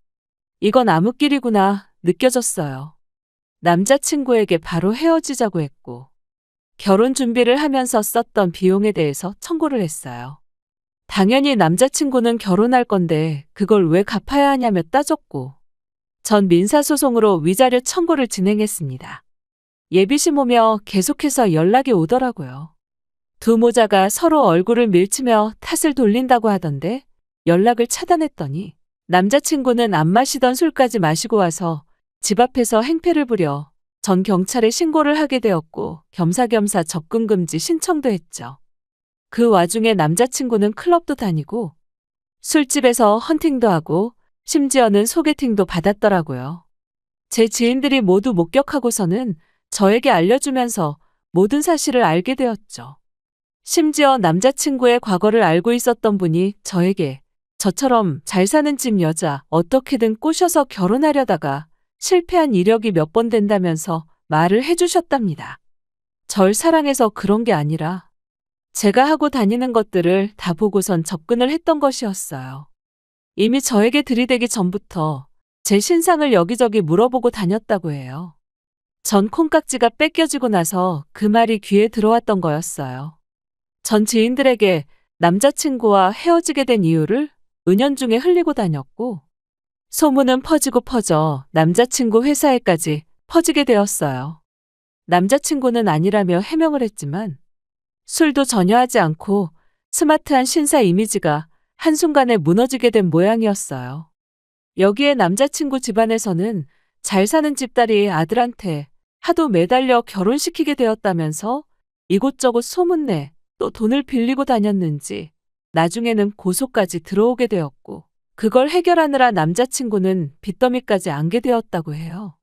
이건 암흑길이구나 느껴졌어요. 남자친구에게 바로 헤어지자고 했고 결혼 준비를 하면서 썼던 비용에 대해서 청구를 했어요. 당연히 남자친구는 결혼할 건데 그걸 왜 갚아야 하냐며 따졌고 전 민사소송으로 위자료 청구를 진행했습니다. 예비시모며 계속해서 연락이 오더라고요. 두 모자가 서로 얼굴을 밀치며 탓을 돌린다고 하던데 연락을 차단했더니 남자친구는 안 마시던 술까지 마시고 와서 집 앞에서 행패를 부려 전 경찰에 신고를 하게 되었고 겸사겸사 접근금지 신청도 했죠. 그 와중에 남자친구는 클럽도 다니고 술집에서 헌팅도 하고 심지어는 소개팅도 받았더라고요. 제 지인들이 모두 목격하고서는 저에게 알려주면서 모든 사실을 알게 되었죠. 심지어 남자친구의 과거를 알고 있었던 분이 저에게 저처럼 잘 사는 집 여자 어떻게든 꼬셔서 결혼하려다가 실패한 이력이 몇 번 된다면서 말을 해주셨답니다. 절 사랑해서 그런 게 아니라 제가 하고 다니는 것들을 다 보고선 접근을 했던 것이었어요. 이미 저에게 들이대기 전부터 제 신상을 여기저기 물어보고 다녔다고 해요. 전 콩깍지가 뺏겨지고 나서 그 말이 귀에 들어왔던 거였어요. 전 지인들에게 남자친구와 헤어지게 된 이유를 은연중에 흘리고 다녔고, 소문은 퍼지고 퍼져 남자친구 회사에까지 퍼지게 되었어요. 남자친구는 아니라며 해명을 했지만 술도 전혀 하지 않고 스마트한 신사 이미지가 한순간에 무너지게 된 모양이었어요. 여기에 남자친구 집안에서는 잘 사는 집딸이 아들한테 하도 매달려 결혼시키게 되었다면서 이곳저곳 소문내 또 돈을 빌리고 다녔는지 나중에는 고소까지 들어오게 되었고, 그걸 해결하느라 남자친구는 빚더미까지 안게 되었다고 해요.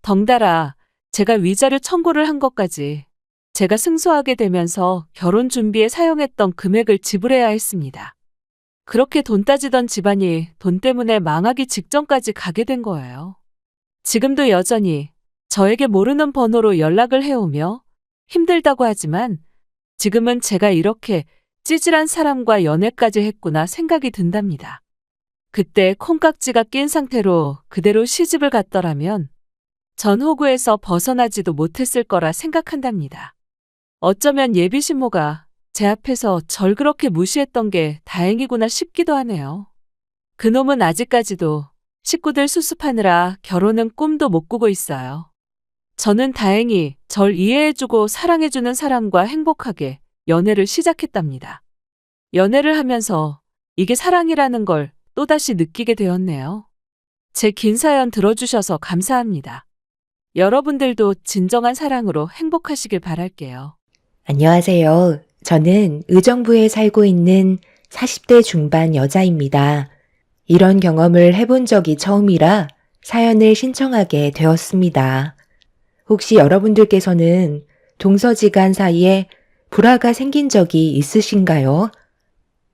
덩달아 제가 위자료 청구를 한 것까지 제가 승소하게 되면서 결혼 준비에 사용했던 금액을 지불해야 했습니다. 그렇게 돈 따지던 집안이 돈 때문에 망하기 직전까지 가게 된 거예요. 지금도 여전히 저에게 모르는 번호로 연락을 해오며 힘들다고 하지만 지금은 제가 이렇게 찌질한 사람과 연애까지 했구나 생각이 든답니다. 그때 콩깍지가 낀 상태로 그대로 시집을 갔더라면 전 호구에서 벗어나지도 못했을 거라 생각한답니다. 어쩌면 예비 신모가 제 앞에서 절 그렇게 무시했던 게 다행이구나 싶기도 하네요. 그놈은 아직까지도 식구들 수습하느라 결혼은 꿈도 못 꾸고 있어요. 저는 다행히 절 이해해주고 사랑해주는 사람과 행복하게 연애를 시작했답니다. 연애를 하면서 이게 사랑이라는 걸 또다시 느끼게 되었네요. 제 긴 사연 들어주셔서 감사합니다. 여러분들도 진정한 사랑으로 행복하시길 바랄게요. 안녕하세요. 저는 의정부에 살고 있는 40대 중반 여자입니다. 이런 경험을 해본 적이 처음이라 사연을 신청하게 되었습니다. 혹시 여러분들께서는 동서지간 사이에 불화가 생긴 적이 있으신가요?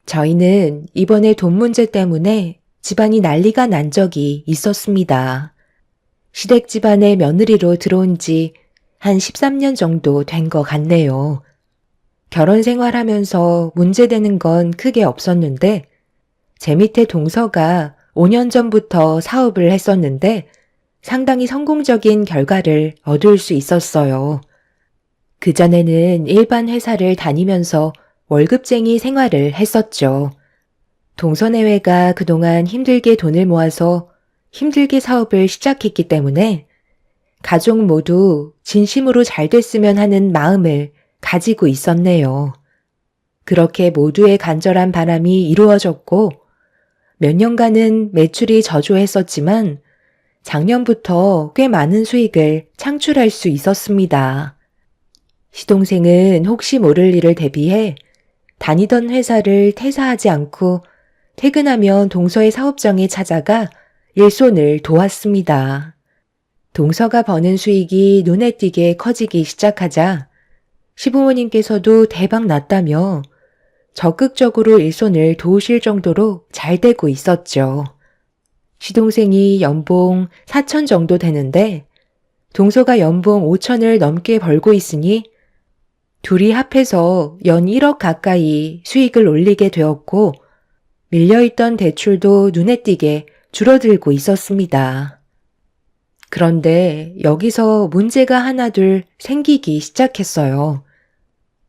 저희는 이번에 돈 문제 때문에 집안이 난리가 난 적이 있었습니다. 시댁 집안의 며느리로 들어온 지 한 13년 정도 된 것 같네요. 결혼 생활하면서 문제되는 건 크게 없었는데 제 밑에 동서가 5년 전부터 사업을 했었는데 상당히 성공적인 결과를 얻을 수 있었어요. 그전에는 일반 회사를 다니면서 월급쟁이 생활을 했었죠. 동서내외가 그동안 힘들게 돈을 모아서 힘들게 사업을 시작했기 때문에 가족 모두 진심으로 잘 됐으면 하는 마음을 가지고 있었네요. 그렇게 모두의 간절한 바람이 이루어졌고 몇 년간은 매출이 저조했었지만 작년부터 꽤 많은 수익을 창출할 수 있었습니다. 시동생은 혹시 모를 일을 대비해 다니던 회사를 퇴사하지 않고 퇴근하면 동서의 사업장에 찾아가 일손을 도왔습니다. 동서가 버는 수익이 눈에 띄게 커지기 시작하자 시부모님께서도 대박 났다며 적극적으로 일손을 도우실 정도로 잘 되고 있었죠. 시동생이 연봉 4천 정도 되는데 동서가 연봉 5천을 넘게 벌고 있으니 둘이 합해서 연 1억 가까이 수익을 올리게 되었고 밀려있던 대출도 눈에 띄게 줄어들고 있었습니다. 그런데 여기서 문제가 하나둘 생기기 시작했어요.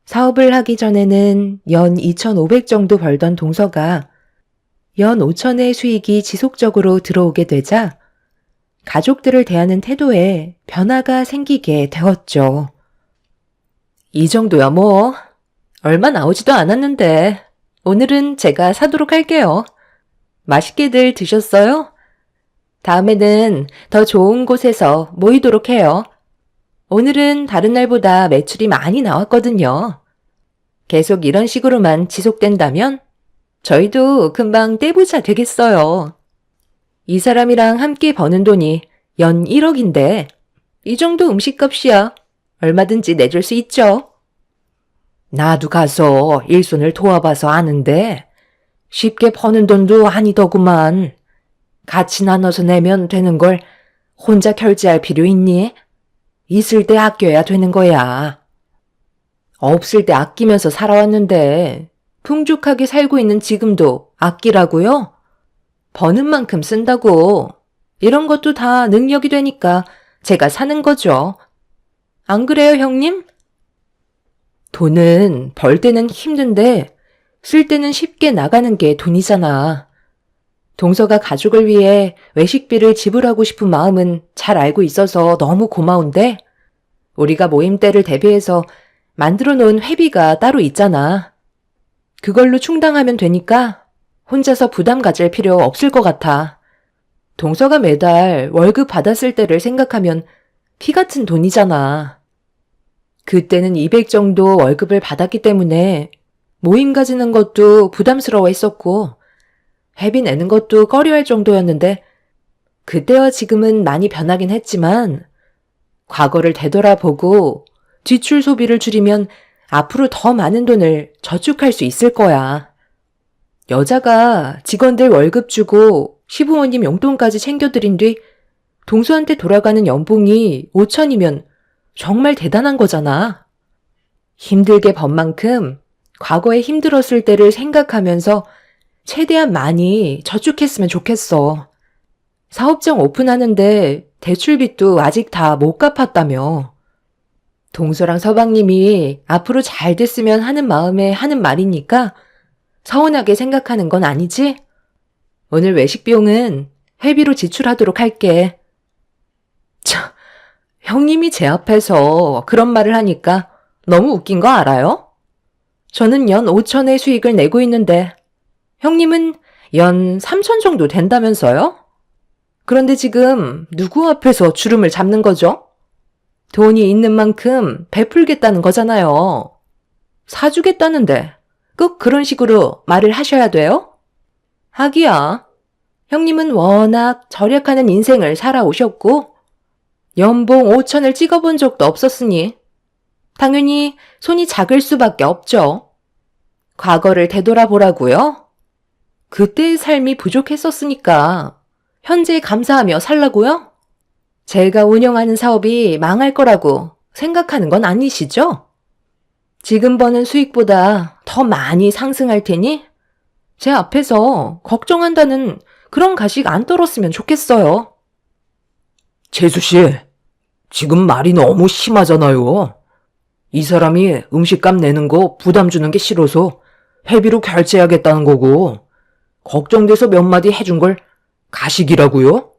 사업을 하기 전에는 연 2,500 정도 벌던 동서가 연 5천의 수익이 지속적으로 들어오게 되자 가족들을 대하는 태도에 변화가 생기게 되었죠. 이 정도야 뭐. 얼마 나오지도 않았는데 오늘은 제가 사도록 할게요. 맛있게들 드셨어요? 다음에는 더 좋은 곳에서 모이도록 해요. 오늘은 다른 날보다 매출이 많이 나왔거든요. 계속 이런 식으로만 지속된다면 저희도 금방 떼부자 되겠어요. 이 사람이랑 함께 버는 돈이 연 1억인데 이 정도 음식값이야. 얼마든지 내줄 수 있죠. 나도 가서 일손을 도와봐서 아는데 쉽게 버는 돈도 아니더구만. 같이 나눠서 내면 되는 걸 혼자 결제할 필요 있니? 있을 때 아껴야 되는 거야. 없을 때 아끼면서 살아왔는데 풍족하게 살고 있는 지금도 아끼라고요? 버는 만큼 쓴다고. 이런 것도 다 능력이 되니까 제가 사는 거죠. 안 그래요, 형님? 돈은 벌 때는 힘든데 쓸 때는 쉽게 나가는 게 돈이잖아. 동서가 가족을 위해 외식비를 지불하고 싶은 마음은 잘 알고 있어서 너무 고마운데, 우리가 모임 때를 대비해서 만들어 놓은 회비가 따로 있잖아. 그걸로 충당하면 되니까 혼자서 부담 가질 필요 없을 것 같아. 동서가 매달 월급 받았을 때를 생각하면 피 같은 돈이잖아. 그때는 200 정도 월급을 받았기 때문에 모임 가지는 것도 부담스러워 했었고, 회비 내는 것도 꺼려할 정도였는데, 그때와 지금은 많이 변하긴 했지만, 과거를 되돌아보고 지출 소비를 줄이면 앞으로 더 많은 돈을 저축할 수 있을 거야. 여자가 직원들 월급 주고 시부모님 용돈까지 챙겨드린 뒤 동서한테 돌아가는 연봉이 5천이면 정말 대단한 거잖아. 힘들게 번 만큼 과거에 힘들었을 때를 생각하면서 최대한 많이 저축했으면 좋겠어. 사업장 오픈하는데 대출빚도 아직 다 못 갚았다며. 동서랑 서방님이 앞으로 잘 됐으면 하는 마음에 하는 말이니까 서운하게 생각하는 건 아니지? 오늘 외식 비용은 회비로 지출하도록 할게. 참, 형님이 제 앞에서 그런 말을 하니까 너무 웃긴 거 알아요? 저는 연 5천의 수익을 내고 있는데 형님은 연 3천 정도 된다면서요? 그런데 지금 누구 앞에서 주름을 잡는 거죠? 돈이 있는 만큼 베풀겠다는 거잖아요. 사주겠다는데 꼭 그런 식으로 말을 하셔야 돼요? 하기야, 형님은 워낙 절약하는 인생을 살아오셨고 연봉 5천을 찍어본 적도 없었으니 당연히 손이 작을 수밖에 없죠. 과거를 되돌아보라고요? 그때의 삶이 부족했었으니까 현재에 감사하며 살라고요? 제가 운영하는 사업이 망할 거라고 생각하는 건 아니시죠? 지금 버는 수익보다 더 많이 상승할 테니 제 앞에서 걱정한다는 그런 가식 안 떨었으면 좋겠어요. 재수씨, 지금 말이 너무 심하잖아요. 이 사람이 음식값 내는 거 부담 주는 게 싫어서 회비로 결제하겠다는 거고, 걱정돼서 몇 마디 해준 걸 가식이라고요?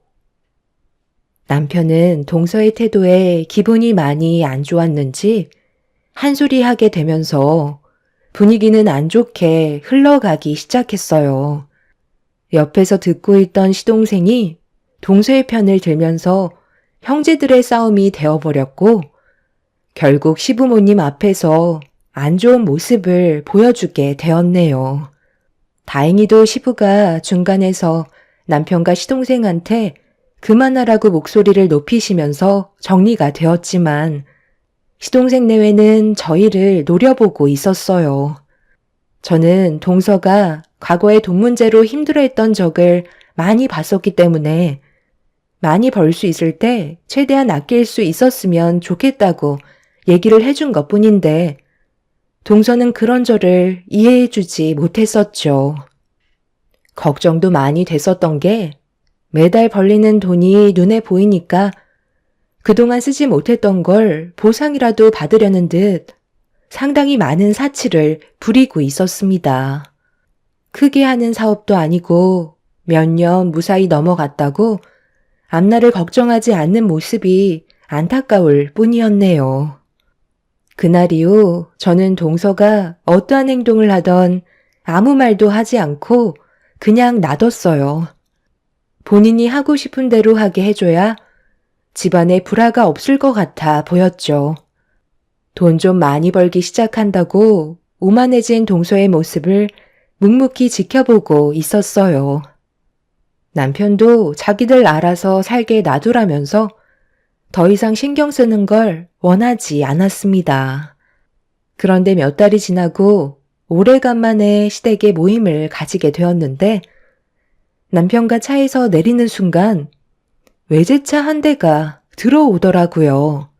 남편은 동서의 태도에 기분이 많이 안 좋았는지 한 소리 하게 되면서 분위기는 안 좋게 흘러가기 시작했어요. 옆에서 듣고 있던 시동생이 동서의 편을 들면서 형제들의 싸움이 되어버렸고 결국 시부모님 앞에서 안 좋은 모습을 보여주게 되었네요. 다행히도 시부가 중간에서 남편과 시동생한테 그만하라고 목소리를 높이시면서 정리가 되었지만 시동생 내외는 저희를 노려보고 있었어요. 저는 동서가 과거에 돈 문제로 힘들어했던 적을 많이 봤었기 때문에 많이 벌 수 있을 때 최대한 아낄 수 있었으면 좋겠다고 얘기를 해준 것뿐인데 동서는 그런 저를 이해해주지 못했었죠. 걱정도 많이 됐었던 게 매달 벌리는 돈이 눈에 보이니까 그동안 쓰지 못했던 걸 보상이라도 받으려는 듯 상당히 많은 사치를 부리고 있었습니다. 크게 하는 사업도 아니고 몇 년 무사히 넘어갔다고 앞날을 걱정하지 않는 모습이 안타까울 뿐이었네요. 그날 이후 저는 동서가 어떠한 행동을 하던 아무 말도 하지 않고 그냥 놔뒀어요. 본인이 하고 싶은 대로 하게 해줘야 집안에 불화가 없을 것 같아 보였죠. 돈 좀 많이 벌기 시작한다고 오만해진 동서의 모습을 묵묵히 지켜보고 있었어요. 남편도 자기들 알아서 살게 놔두라면서 더 이상 신경 쓰는 걸 원하지 않았습니다. 그런데 몇 달이 지나고 오래간만에 시댁에 모임을 가지게 되었는데 남편과 차에서 내리는 순간 외제차 한 대가 들어오더라고요.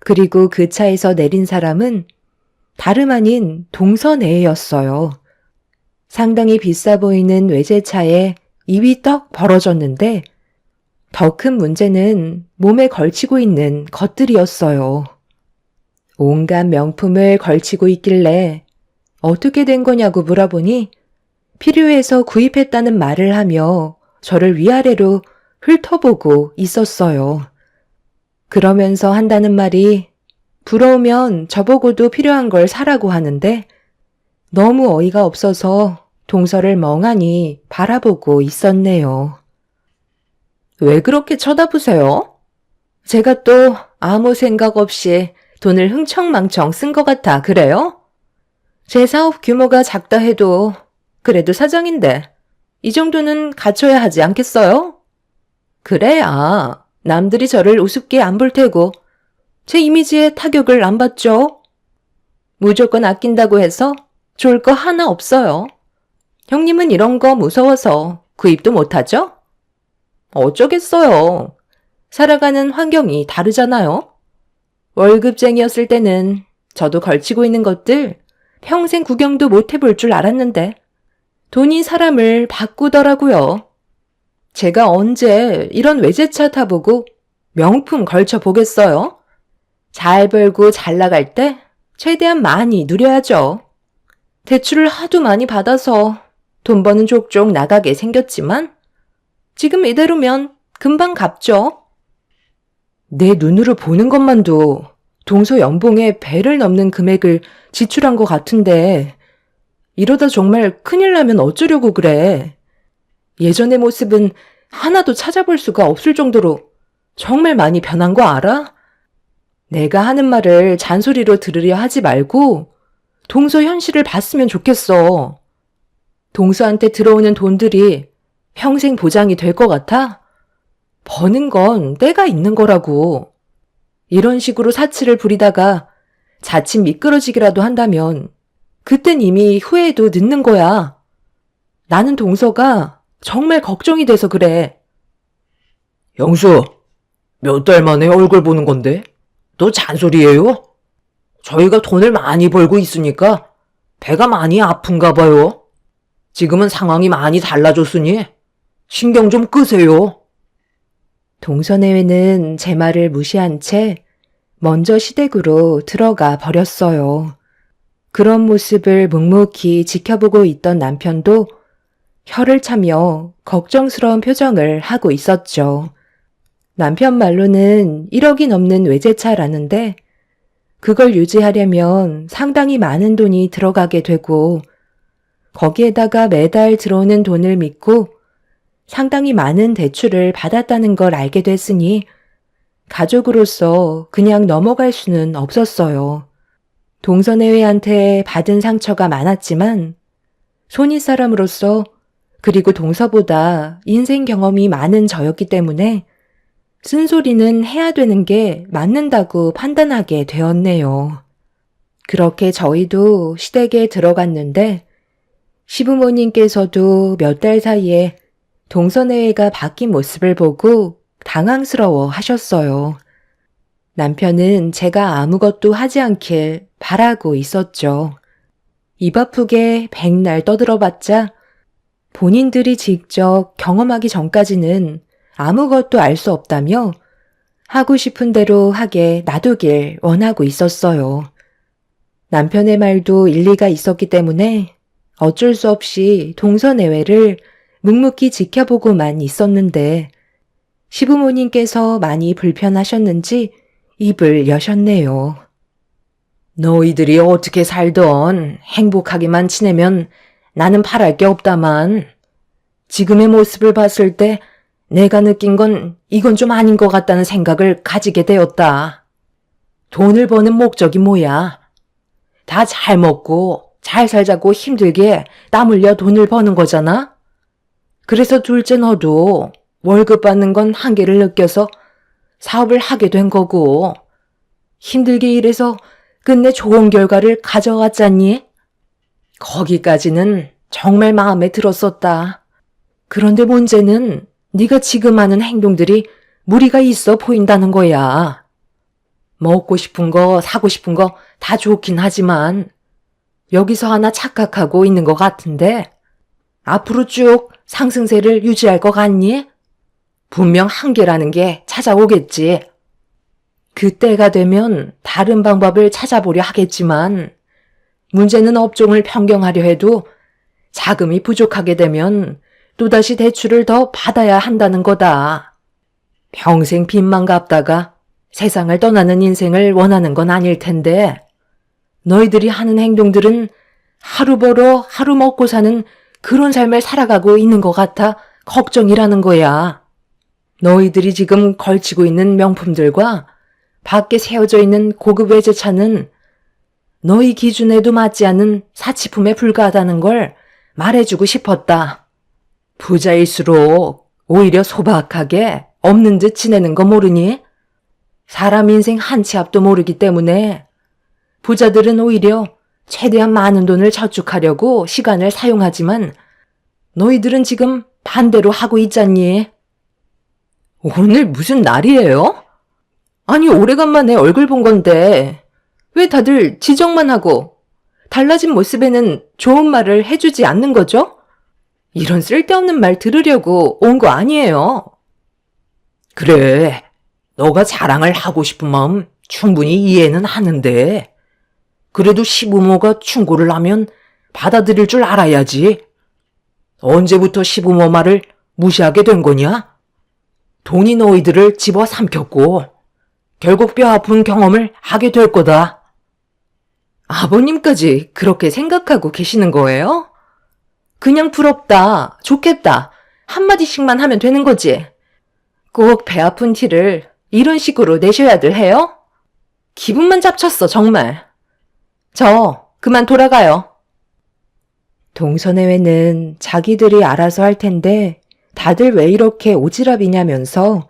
그리고 그 차에서 내린 사람은 다름 아닌 동서네였어요. 상당히 비싸 보이는 외제차에 입이 떡 벌어졌는데 더 큰 문제는 몸에 걸치고 있는 것들이었어요. 온갖 명품을 걸치고 있길래 어떻게 된 거냐고 물어보니 필요해서 구입했다는 말을 하며 저를 위아래로 훑어보고 있었어요. 그러면서 한다는 말이 부러우면 저보고도 필요한 걸 사라고 하는데 너무 어이가 없어서 동서를 멍하니 바라보고 있었네요. 왜 그렇게 쳐다보세요? 제가 또 아무 생각 없이 돈을 흥청망청 쓴 것 같아 그래요? 제 사업 규모가 작다 해도 그래도 사장인데 이 정도는 갖춰야 하지 않겠어요? 그래야 남들이 저를 우습게 안 볼 테고 제 이미지에 타격을 안 받죠. 무조건 아낀다고 해서 좋을 거 하나 없어요. 형님은 이런 거 무서워서 구입도 못하죠? 어쩌겠어요. 살아가는 환경이 다르잖아요. 월급쟁이였을 때는 저도 걸치고 있는 것들 평생 구경도 못 해볼 줄 알았는데 돈이 사람을 바꾸더라고요. 제가 언제 이런 외제차 타보고 명품 걸쳐보겠어요? 잘 벌고 잘 나갈 때 최대한 많이 누려야죠. 대출을 하도 많이 받아서 돈 버는 족족 나가게 생겼지만 지금 이대로면 금방 갚죠. 내 눈으로 보는 것만도 동서 연봉의 배를 넘는 금액을 지출한 것 같은데 이러다 정말 큰일 나면 어쩌려고 그래. 예전의 모습은 하나도 찾아볼 수가 없을 정도로 정말 많이 변한 거 알아? 내가 하는 말을 잔소리로 들으려 하지 말고 동서 현실을 봤으면 좋겠어. 동서한테 들어오는 돈들이 평생 보장이 될 것 같아? 버는 건 때가 있는 거라고. 이런 식으로 사치를 부리다가 자칫 미끄러지기라도 한다면 그땐 이미 후회해도 늦는 거야. 나는 동서가 정말 걱정이 돼서 그래. 영수, 몇 달 만에 얼굴 보는 건데? 또 잔소리예요? 저희가 돈을 많이 벌고 있으니까 배가 많이 아픈가 봐요. 지금은 상황이 많이 달라졌으니 신경 좀 끄세요. 동서내외는 제 말을 무시한 채 먼저 시댁으로 들어가 버렸어요. 그런 모습을 묵묵히 지켜보고 있던 남편도 혀를 차며 걱정스러운 표정을 하고 있었죠. 남편 말로는 1억이 넘는 외제차라는데 그걸 유지하려면 상당히 많은 돈이 들어가게 되고 거기에다가 매달 들어오는 돈을 믿고 상당히 많은 대출을 받았다는 걸 알게 됐으니 가족으로서 그냥 넘어갈 수는 없었어요. 동서내외한테 받은 상처가 많았지만 손윗사람으로서 그리고 동서보다 인생 경험이 많은 저였기 때문에 쓴소리는 해야 되는 게 맞는다고 판단하게 되었네요. 그렇게 저희도 시댁에 들어갔는데 시부모님께서도 몇 달 사이에 동서내외가 바뀐 모습을 보고 당황스러워 하셨어요. 남편은 제가 아무것도 하지 않길 바라고 있었죠. 입 아프게 백날 떠들어봤자 본인들이 직접 경험하기 전까지는 아무것도 알 수 없다며 하고 싶은 대로 하게 놔두길 원하고 있었어요. 남편의 말도 일리가 있었기 때문에 어쩔 수 없이 동서내외를 묵묵히 지켜보고만 있었는데 시부모님께서 많이 불편하셨는지 입을 여셨네요. 너희들이 어떻게 살던 행복하게만 지내면 나는 바랄 게 없다만 지금의 모습을 봤을 때 내가 느낀 건 이건 좀 아닌 것 같다는 생각을 가지게 되었다. 돈을 버는 목적이 뭐야? 다 잘 먹고 잘 살자고 힘들게 땀 흘려 돈을 버는 거잖아? 그래서 둘째 너도 월급 받는 건 한계를 느껴서 사업을 하게 된 거고 힘들게 일해서 끝내 좋은 결과를 가져왔잖니? 거기까지는 정말 마음에 들었었다. 그런데 문제는 네가 지금 하는 행동들이 무리가 있어 보인다는 거야. 먹고 싶은 거, 사고 싶은 거 다 좋긴 하지만 여기서 하나 착각하고 있는 것 같은데 앞으로 쭉 상승세를 유지할 것 같니? 분명 한계라는 게 찾아오겠지. 그때가 되면 다른 방법을 찾아보려 하겠지만 문제는 업종을 변경하려 해도 자금이 부족하게 되면 또다시 대출을 더 받아야 한다는 거다. 평생 빚만 갚다가 세상을 떠나는 인생을 원하는 건 아닐 텐데 너희들이 하는 행동들은 하루 벌어 하루 먹고 사는 그런 삶을 살아가고 있는 것 같아 걱정이라는 거야. 너희들이 지금 걸치고 있는 명품들과 밖에 세워져 있는 고급 외제차는 너희 기준에도 맞지 않는 사치품에 불과하다는 걸 말해주고 싶었다. 부자일수록 오히려 소박하게 없는 듯 지내는 거 모르니? 사람 인생 한 치 앞도 모르기 때문에 부자들은 오히려 최대한 많은 돈을 저축하려고 시간을 사용하지만 너희들은 지금 반대로 하고 있잖니. 오늘 무슨 날이에요? 아니, 오래간만에 얼굴 본 건데 왜 다들 지적만 하고 달라진 모습에는 좋은 말을 해주지 않는 거죠? 이런 쓸데없는 말 들으려고 온 거 아니에요. 그래, 너가 자랑을 하고 싶은 마음 충분히 이해는 하는데 그래도 시부모가 충고를 하면 받아들일 줄 알아야지. 언제부터 시부모 말을 무시하게 된 거냐? 돈이 너희들을 집어삼켰고 결국 뼈 아픈 경험을 하게 될 거다. 아버님까지 그렇게 생각하고 계시는 거예요? 그냥 부럽다, 좋겠다 한마디씩만 하면 되는 거지. 꼭 배 아픈 티를 이런 식으로 내셔야들 해요? 기분만 잡쳤어, 정말. 저 그만 돌아가요. 동서내외는 자기들이 알아서 할 텐데 다들 왜 이렇게 오지랖이냐면서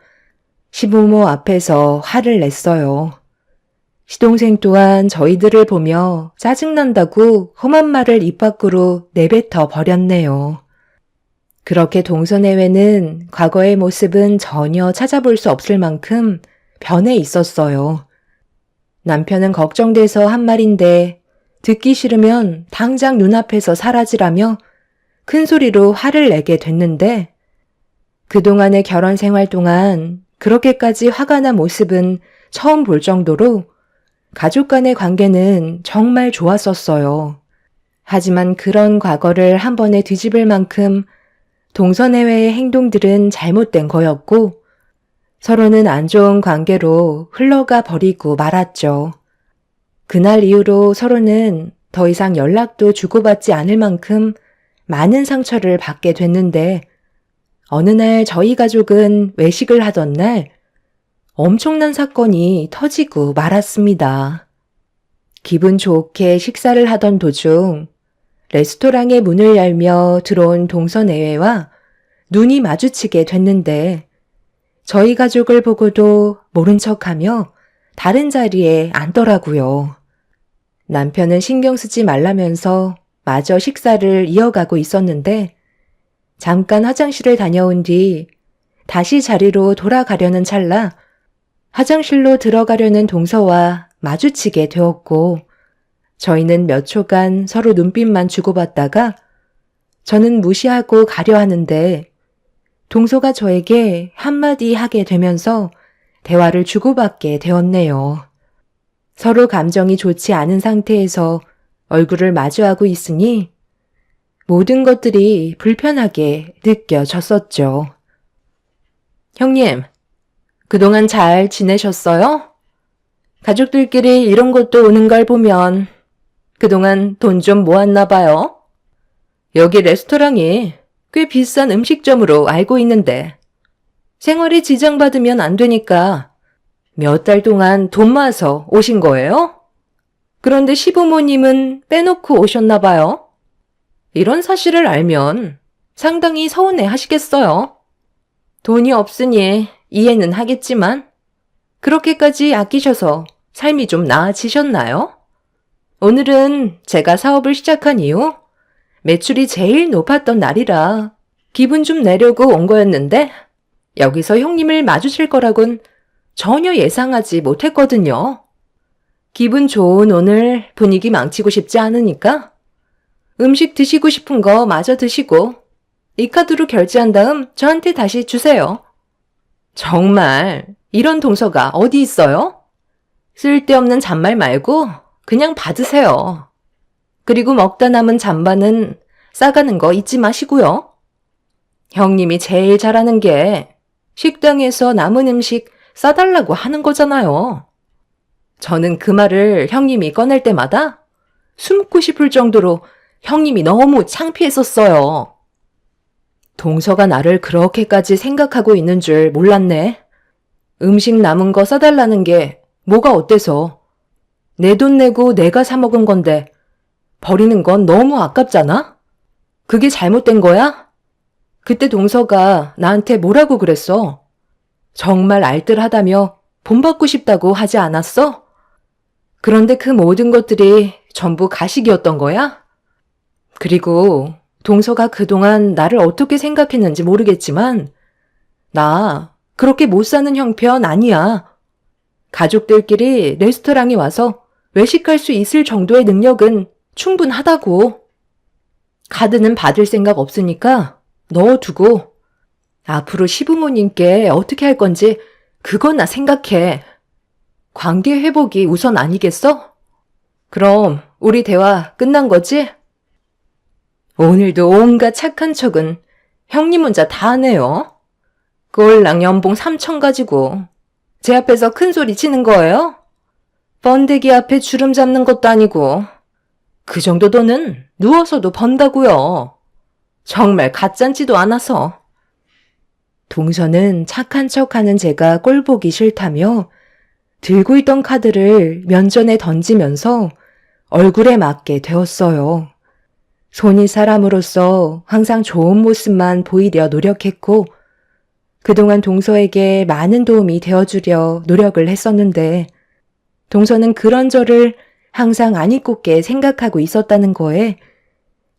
시부모 앞에서 화를 냈어요. 시동생 또한 저희들을 보며 짜증난다고 험한 말을 입 밖으로 내뱉어 버렸네요. 그렇게 동서내외는 과거의 모습은 전혀 찾아볼 수 없을 만큼 변해 있었어요. 남편은 걱정돼서 한 말인데 듣기 싫으면 당장 눈앞에서 사라지라며 큰 소리로 화를 내게 됐는데 그동안의 결혼 생활 동안 그렇게까지 화가 난 모습은 처음 볼 정도로 가족 간의 관계는 정말 좋았었어요. 하지만 그런 과거를 한 번에 뒤집을 만큼 동서내외의 행동들은 잘못된 거였고 서로는 안 좋은 관계로 흘러가 버리고 말았죠. 그날 이후로 서로는 더 이상 연락도 주고받지 않을 만큼 많은 상처를 받게 됐는데 어느 날 저희 가족은 외식을 하던 날 엄청난 사건이 터지고 말았습니다. 기분 좋게 식사를 하던 도중 레스토랑의 문을 열며 들어온 동서내외와 눈이 마주치게 됐는데 저희 가족을 보고도 모른 척하며 다른 자리에 앉더라고요. 남편은 신경 쓰지 말라면서 마저 식사를 이어가고 있었는데 잠깐 화장실을 다녀온 뒤 다시 자리로 돌아가려는 찰나 화장실로 들어가려는 동서와 마주치게 되었고 저희는 몇 초간 서로 눈빛만 주고받다가 저는 무시하고 가려 하는데 동서가 저에게 한마디 하게 되면서 대화를 주고받게 되었네요. 서로 감정이 좋지 않은 상태에서 얼굴을 마주하고 있으니 모든 것들이 불편하게 느껴졌었죠. 형님, 그동안 잘 지내셨어요? 가족들끼리 이런 것도 오는 걸 보면 그동안 돈 좀 모았나 봐요. 여기 레스토랑이 꽤 비싼 음식점으로 알고 있는데 생활에 지장받으면 안 되니까 몇 달 동안 돈 모아서 오신 거예요? 그런데 시부모님은 빼놓고 오셨나 봐요. 이런 사실을 알면 상당히 서운해 하시겠어요. 돈이 없으니 이해는 하겠지만 그렇게까지 아끼셔서 삶이 좀 나아지셨나요? 오늘은 제가 사업을 시작한 이후 매출이 제일 높았던 날이라 기분 좀 내려고 온 거였는데 여기서 형님을 마주칠 거라곤 전혀 예상하지 못했거든요. 기분 좋은 오늘 분위기 망치고 싶지 않으니까 음식 드시고 싶은 거 마저 드시고 이 카드로 결제한 다음 저한테 다시 주세요. 정말 이런 동서가 어디 있어요? 쓸데없는 잔말 말고 그냥 받으세요. 그리고 먹다 남은 잔반은 싸가는 거 잊지 마시고요. 형님이 제일 잘하는 게 식당에서 남은 음식 싸달라고 하는 거잖아요. 저는 그 말을 형님이 꺼낼 때마다 숨고 싶을 정도로 형님이 너무 창피했었어요. 동서가 나를 그렇게까지 생각하고 있는 줄 몰랐네. 음식 남은 거 싸달라는 게 뭐가 어때서? 내 돈 내고 내가 사 먹은 건데 버리는 건 너무 아깝잖아? 그게 잘못된 거야? 그때 동서가 나한테 뭐라고 그랬어? 정말 알뜰하다며 본받고 싶다고 하지 않았어? 그런데 그 모든 것들이 전부 가식이었던 거야? 그리고 동서가 그동안 나를 어떻게 생각했는지 모르겠지만 나 그렇게 못 사는 형편 아니야. 가족들끼리 레스토랑에 와서 외식할 수 있을 정도의 능력은 충분하다고. 카드는 받을 생각 없으니까 넣어두고 앞으로 시부모님께 어떻게 할 건지 그거나 생각해. 관계 회복이 우선 아니겠어? 그럼 우리 대화 끝난 거지? 오늘도 온갖 착한 척은 형님 혼자 다 하네요. 꼴랑 연봉 3천 가지고 제 앞에서 큰 소리 치는 거예요? 번데기 앞에 주름 잡는 것도 아니고 그 정도 돈은 누워서도 번다고요. 정말 가짠지도 않아서. 동서는 착한 척하는 제가 꼴보기 싫다며 들고 있던 카드를 면전에 던지면서 얼굴에 맞게 되었어요. 손이 사람으로서 항상 좋은 모습만 보이려 노력했고 그동안 동서에게 많은 도움이 되어주려 노력을 했었는데 동서는 그런 저를 항상 안 이꼽게 생각하고 있었다는 거에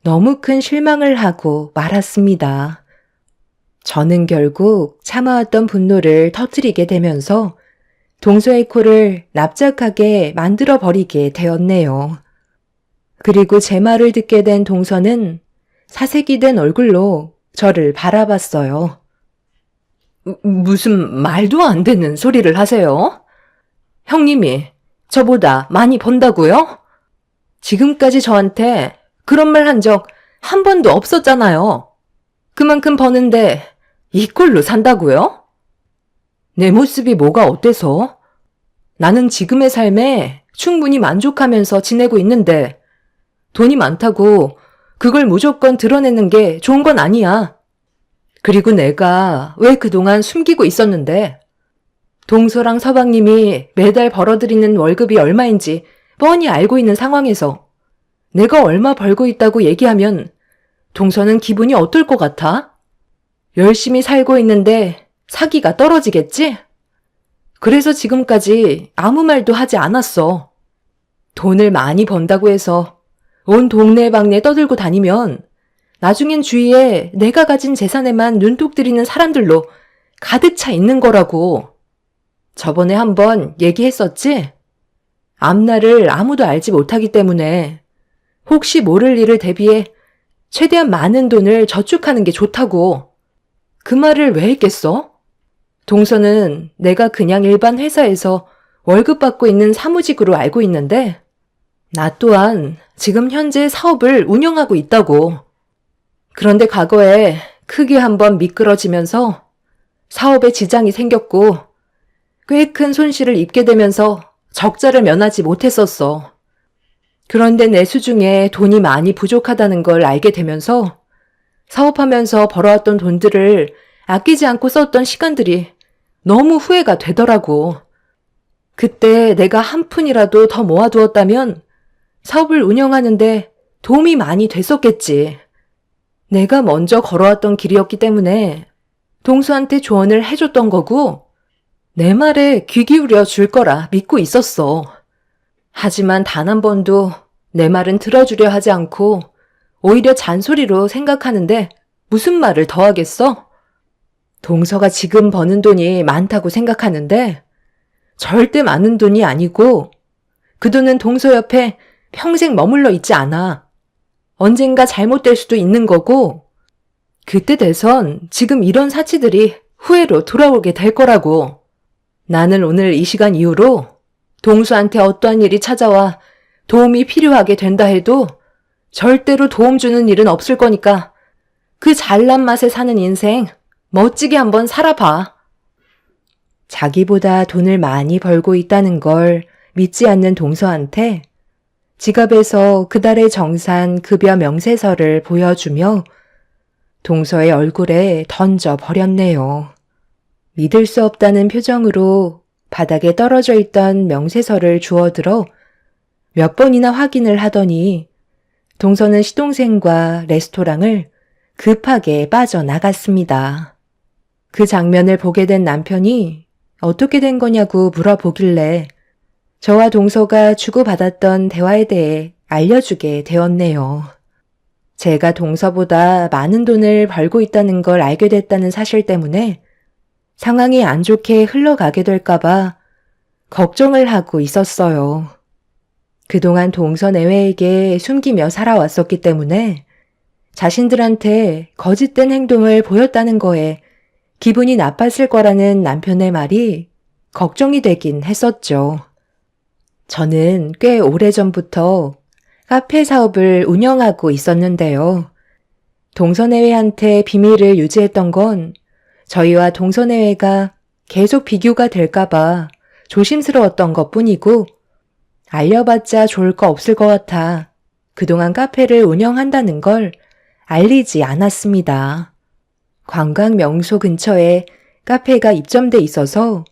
너무 큰 실망을 하고 말았습니다. 저는 결국 참아왔던 분노를 터뜨리게 되면서 동서의 코를 납작하게 만들어버리게 되었네요. 그리고 제 말을 듣게 된 동서는 사색이 된 얼굴로 저를 바라봤어요. 무슨 말도 안 되는 소리를 하세요? 형님이 저보다 많이 번다고요? 지금까지 저한테 그런 말 한 적 한 번도 없었잖아요. 그만큼 버는데 이 꼴로 산다고요? 내 모습이 뭐가 어때서? 나는 지금의 삶에 충분히 만족하면서 지내고 있는데 돈이 많다고 그걸 무조건 드러내는 게 좋은 건 아니야. 그리고 내가 왜 그동안 숨기고 있었는데 동서랑 서방님이 매달 벌어들이는 월급이 얼마인지 뻔히 알고 있는 상황에서 내가 얼마 벌고 있다고 얘기하면 동서는 기분이 어떨 것 같아? 열심히 살고 있는데 사기가 떨어지겠지? 그래서 지금까지 아무 말도 하지 않았어. 돈을 많이 번다고 해서 온 동네방네 떠들고 다니면 나중엔 주위에 내가 가진 재산에만 눈독 들이는 사람들로 가득 차 있는 거라고. 저번에 한번 얘기했었지? 앞날을 아무도 알지 못하기 때문에 혹시 모를 일을 대비해 최대한 많은 돈을 저축하는 게 좋다고. 그 말을 왜 했겠어? 동서는 내가 그냥 일반 회사에서 월급 받고 있는 사무직으로 알고 있는데 나 또한 지금 현재 사업을 운영하고 있다고. 그런데 과거에 크게 한번 미끄러지면서 사업에 지장이 생겼고 꽤 큰 손실을 입게 되면서 적자를 면하지 못했었어. 그런데 내 수중에 돈이 많이 부족하다는 걸 알게 되면서 사업하면서 벌어왔던 돈들을 아끼지 않고 썼던 시간들이 너무 후회가 되더라고. 그때 내가 한 푼이라도 더 모아두었다면 사업을 운영하는데 도움이 많이 됐었겠지. 내가 먼저 걸어왔던 길이었기 때문에 동수한테 조언을 해줬던 거고 내 말에 귀 기울여 줄 거라 믿고 있었어. 하지만 단 한 번도 내 말은 들어주려 하지 않고 오히려 잔소리로 생각하는데 무슨 말을 더 하겠어? 동서가 지금 버는 돈이 많다고 생각하는데 절대 많은 돈이 아니고 그 돈은 동서 옆에 평생 머물러 있지 않아. 언젠가 잘못될 수도 있는 거고 그때 돼선 지금 이런 사치들이 후회로 돌아오게 될 거라고. 나는 오늘 이 시간 이후로 동수한테 어떠한 일이 찾아와 도움이 필요하게 된다 해도 절대로 도움 주는 일은 없을 거니까 그 잘난 맛에 사는 인생 멋지게 한번 살아봐. 자기보다 돈을 많이 벌고 있다는 걸 믿지 않는 동서한테 지갑에서 그달의 정산 급여 명세서를 보여주며 동서의 얼굴에 던져 버렸네요. 믿을 수 없다는 표정으로 바닥에 떨어져 있던 명세서를 주워들어 몇 번이나 확인을 하더니 동서는 시동생과 레스토랑을 급하게 빠져나갔습니다. 그 장면을 보게 된 남편이 어떻게 된 거냐고 물어보길래 저와 동서가 주고받았던 대화에 대해 알려주게 되었네요. 제가 동서보다 많은 돈을 벌고 있다는 걸 알게 됐다는 사실 때문에 상황이 안 좋게 흘러가게 될까봐 걱정을 하고 있었어요. 그동안 동서 내외에게 숨기며 살아왔었기 때문에 자신들한테 거짓된 행동을 보였다는 거에 기분이 나빴을 거라는 남편의 말이 걱정이 되긴 했었죠. 저는 꽤 오래전부터 카페 사업을 운영하고 있었는데요. 동서내외한테 비밀을 유지했던 건 저희와 동서내외가 계속 비교가 될까봐 조심스러웠던 것 뿐이고 알려봤자 좋을 거 없을 것 같아 그동안 카페를 운영한다는 걸 알리지 않았습니다. 관광 명소 근처에 카페가 입점돼 있어서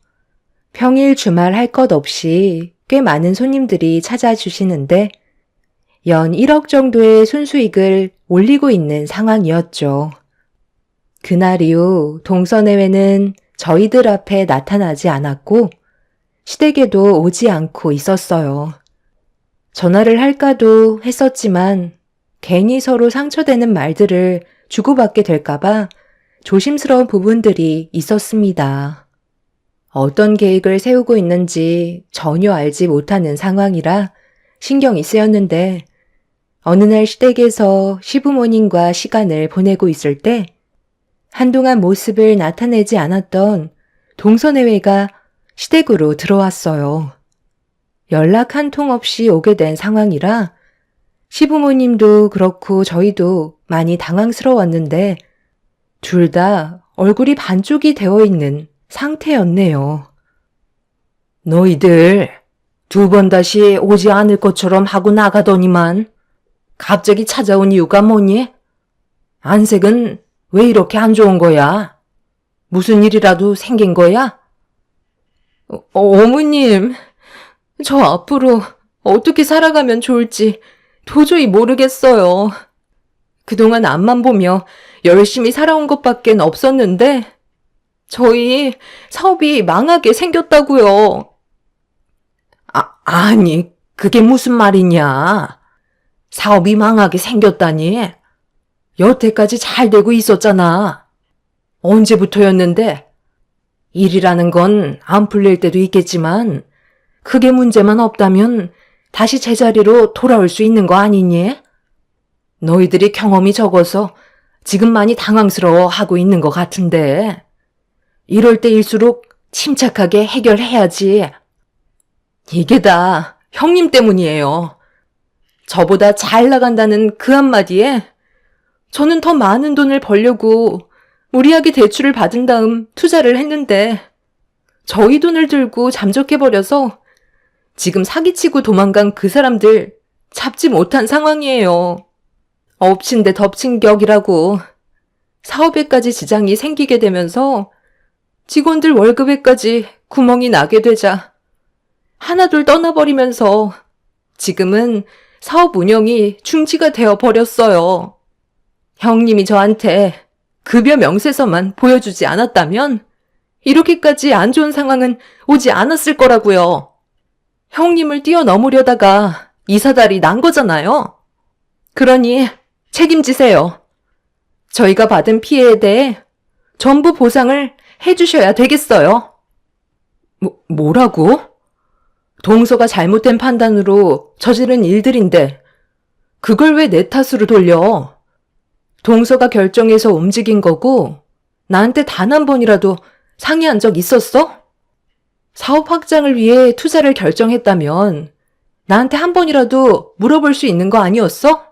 평일 주말 할 것 없이 꽤 많은 손님들이 찾아주시는데 연 1억 정도의 순수익을 올리고 있는 상황이었죠. 그날 이후 동서내외는 저희들 앞에 나타나지 않았고 시댁에도 오지 않고 있었어요. 전화를 할까도 했었지만 괜히 서로 상처되는 말들을 주고받게 될까봐 조심스러운 부분들이 있었습니다. 어떤 계획을 세우고 있는지 전혀 알지 못하는 상황이라 신경이 쓰였는데 어느 날 시댁에서 시부모님과 시간을 보내고 있을 때 한동안 모습을 나타내지 않았던 동서내외가 시댁으로 들어왔어요. 연락 한 통 없이 오게 된 상황이라 시부모님도 그렇고 저희도 많이 당황스러웠는데 둘 다 얼굴이 반쪽이 되어 있는 상태였네요. 너희들 2번 다시 오지 않을 것처럼 하고 나가더니만 갑자기 찾아온 이유가 뭐니? 안색은 왜 이렇게 안 좋은 거야? 무슨 일이라도 생긴 거야? 어머님, 저 앞으로 어떻게 살아가면 좋을지 도저히 모르겠어요. 그동안 앞만 보며 열심히 살아온 것밖엔 없었는데 저희 사업이 망하게 생겼다고요. 아니, 그게 무슨 말이냐? 사업이 망하게 생겼다니? 여태까지 잘 되고 있었잖아. 언제부터였는데? 일이라는 건 안 풀릴 때도 있겠지만 크게 문제만 없다면 다시 제자리로 돌아올 수 있는 거 아니니? 너희들이 경험이 적어서 지금 많이 당황스러워하고 있는 것 같은데 이럴 때일수록 침착하게 해결해야지. 이게 다 형님 때문이에요. 저보다 잘 나간다는 그 한마디에 저는 더 많은 돈을 벌려고 무리하게 대출을 받은 다음 투자를 했는데 저희 돈을 들고 잠적해버려서 지금 사기치고 도망간 그 사람들 잡지 못한 상황이에요. 엎친 데 덮친 격이라고 사업에까지 지장이 생기게 되면서 직원들 월급에까지 구멍이 나게 되자 하나둘 떠나버리면서 지금은 사업 운영이 중지가 되어 버렸어요. 형님이 저한테 급여 명세서만 보여주지 않았다면 이렇게까지 안 좋은 상황은 오지 않았을 거라고요. 형님을 뛰어넘으려다가 이 사달이 난 거잖아요. 그러니 책임지세요. 저희가 받은 피해에 대해 전부 보상을 해주셔야 되겠어요. 뭐라고? 동서가 잘못된 판단으로 저지른 일들인데 그걸 왜 내 탓으로 돌려? 동서가 결정해서 움직인 거고 나한테 단 한 번이라도 상의한 적 있었어? 사업 확장을 위해 투자를 결정했다면 나한테 한 번이라도 물어볼 수 있는 거 아니었어?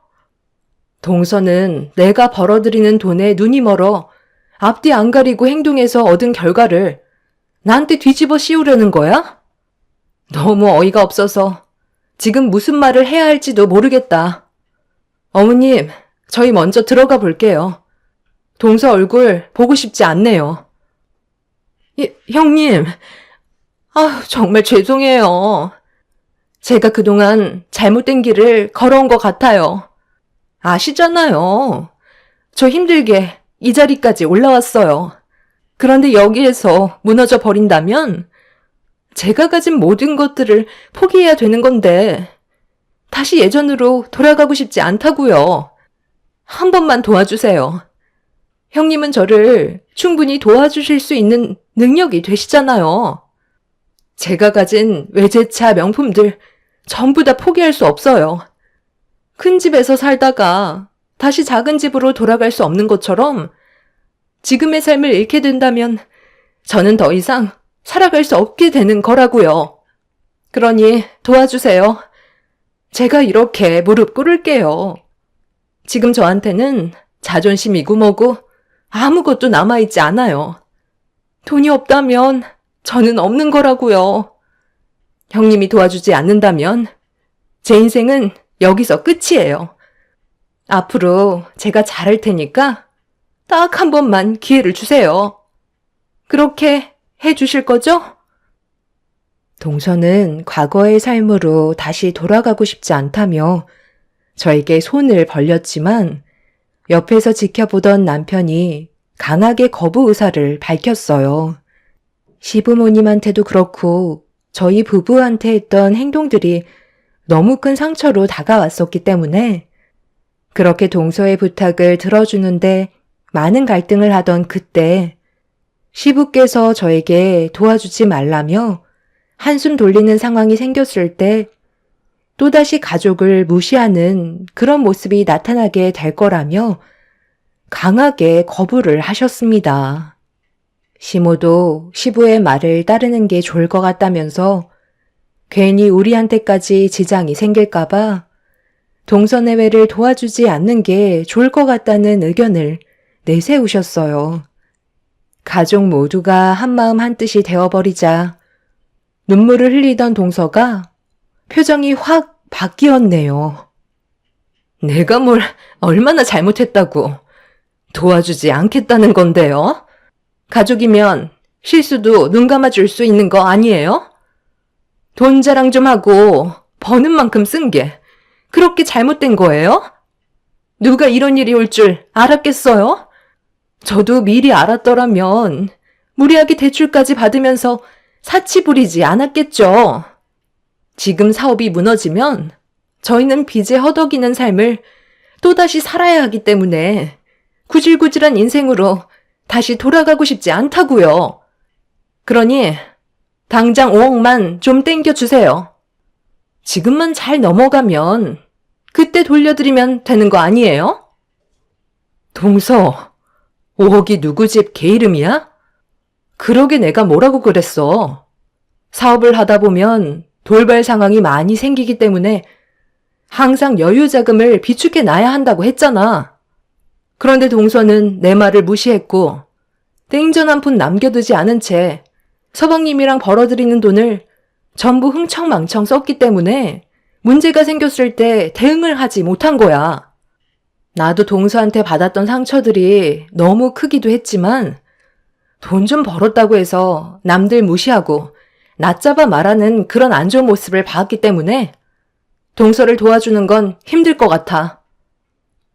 동서는 내가 벌어들이는 돈에 눈이 멀어 앞뒤 안 가리고 행동해서 얻은 결과를 나한테 뒤집어 씌우려는 거야? 너무 어이가 없어서 지금 무슨 말을 해야 할지도 모르겠다. 어머님, 저희 먼저 들어가 볼게요. 동서 얼굴 보고 싶지 않네요. 형님, 정말 죄송해요. 제가 그동안 잘못된 길을 걸어온 것 같아요. 아시잖아요. 저 힘들게 이 자리까지 올라왔어요. 그런데 여기에서 무너져 버린다면 제가 가진 모든 것들을 포기해야 되는 건데 다시 예전으로 돌아가고 싶지 않다고요. 한 번만 도와주세요. 형님은 저를 충분히 도와주실 수 있는 능력이 되시잖아요. 제가 가진 외제차 명품들 전부 다 포기할 수 없어요. 큰 집에서 살다가 다시 작은 집으로 돌아갈 수 없는 것처럼 지금의 삶을 잃게 된다면 저는 더 이상 살아갈 수 없게 되는 거라고요. 그러니 도와주세요. 제가 이렇게 무릎 꿇을게요. 지금 저한테는 자존심이고 뭐고 아무것도 남아있지 않아요. 돈이 없다면 저는 없는 거라고요. 형님이 도와주지 않는다면 제 인생은 여기서 끝이에요. 앞으로 제가 잘할 테니까 딱 한 번만 기회를 주세요. 그렇게 해주실 거죠? 동서는 과거의 삶으로 다시 돌아가고 싶지 않다며 저에게 손을 벌렸지만 옆에서 지켜보던 남편이 강하게 거부 의사를 밝혔어요. 시부모님한테도 그렇고 저희 부부한테 했던 행동들이 너무 큰 상처로 다가왔었기 때문에 그렇게 동서의 부탁을 들어주는데 많은 갈등을 하던 그때 시부께서 저에게 도와주지 말라며 한숨 돌리는 상황이 생겼을 때 또다시 가족을 무시하는 그런 모습이 나타나게 될 거라며 강하게 거부를 하셨습니다. 시모도 시부의 말을 따르는 게 좋을 것 같다면서 괜히 우리한테까지 지장이 생길까봐 동서내외를 도와주지 않는 게 좋을 것 같다는 의견을 내세우셨어요. 가족 모두가 한마음 한뜻이 되어버리자 눈물을 흘리던 동서가 표정이 확 바뀌었네요. 내가 뭘 얼마나 잘못했다고 도와주지 않겠다는 건데요? 가족이면 실수도 눈 감아줄 수 있는 거 아니에요? 돈 자랑 좀 하고 버는 만큼 쓴 게 그렇게 잘못된 거예요? 누가 이런 일이 올 줄 알았겠어요? 저도 미리 알았더라면 무리하게 대출까지 받으면서 사치 부리지 않았겠죠. 지금 사업이 무너지면 저희는 빚에 허덕이는 삶을 또다시 살아야 하기 때문에 구질구질한 인생으로 다시 돌아가고 싶지 않다고요. 그러니 당장 5억만 좀 땡겨주세요. 지금만 잘 넘어가면 그때 돌려드리면 되는 거 아니에요? 동서, 5억이 누구 집 개 이름이야? 그러게 내가 뭐라고 그랬어. 사업을 하다 보면 돌발 상황이 많이 생기기 때문에 항상 여유 자금을 비축해 놔야 한다고 했잖아. 그런데 동서는 내 말을 무시했고 땡전 한 푼 남겨두지 않은 채 서방님이랑 벌어들이는 돈을 전부 흥청망청 썼기 때문에 문제가 생겼을 때 대응을 하지 못한 거야. 나도 동서한테 받았던 상처들이 너무 크기도 했지만 돈 좀 벌었다고 해서 남들 무시하고 낮잡아 말하는 그런 안 좋은 모습을 봤기 때문에 동서를 도와주는 건 힘들 것 같아.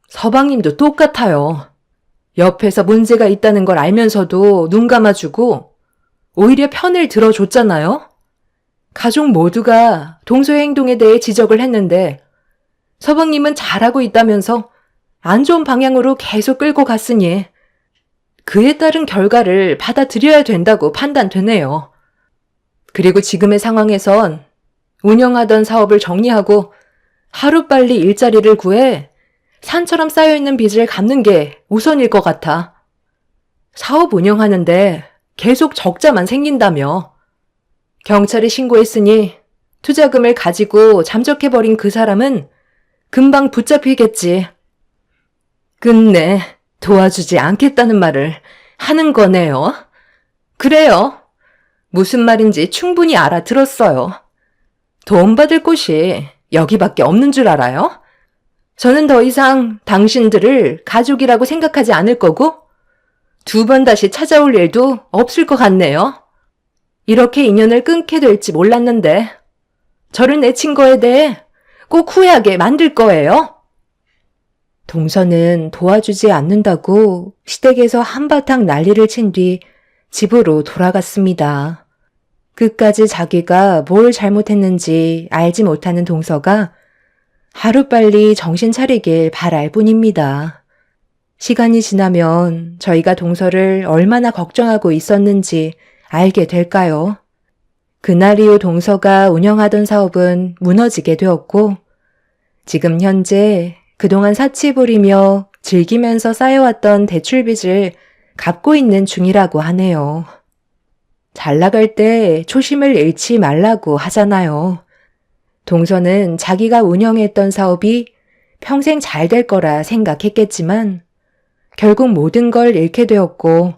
서방님도 똑같아요. 옆에서 문제가 있다는 걸 알면서도 눈 감아주고 오히려 편을 들어줬잖아요. 가족 모두가 동서의 행동에 대해 지적을 했는데 서방님은 잘하고 있다면서 안 좋은 방향으로 계속 끌고 갔으니 그에 따른 결과를 받아들여야 된다고 판단되네요. 그리고 지금의 상황에선 운영하던 사업을 정리하고 하루빨리 일자리를 구해 산처럼 쌓여있는 빚을 갚는 게 우선일 것 같아. 사업 운영하는데 계속 적자만 생긴다며. 경찰에 신고했으니 투자금을 가지고 잠적해버린 그 사람은 금방 붙잡히겠지. 끝내 도와주지 않겠다는 말을 하는 거네요. 그래요. 무슨 말인지 충분히 알아들었어요. 도움받을 곳이 여기밖에 없는 줄 알아요? 저는 더 이상 당신들을 가족이라고 생각하지 않을 거고, 2번 다시 찾아올 일도 없을 것 같네요. 이렇게 인연을 끊게 될지 몰랐는데, 저를 내친 거에 대해 꼭 후회하게 만들 거예요. 동서는 도와주지 않는다고 시댁에서 한바탕 난리를 친 뒤 집으로 돌아갔습니다. 끝까지 자기가 뭘 잘못했는지 알지 못하는 동서가 하루빨리 정신 차리길 바랄 뿐입니다. 시간이 지나면 저희가 동서를 얼마나 걱정하고 있었는지 알게 될까요? 그날 이후 동서가 운영하던 사업은 무너지게 되었고, 지금 현재 그동안 사치 부리며 즐기면서 쌓여왔던 대출빚을 갚고 있는 중이라고 하네요. 잘 나갈 때 초심을 잃지 말라고 하잖아요. 동서는 자기가 운영했던 사업이 평생 잘 될 거라 생각했겠지만 결국 모든 걸 잃게 되었고,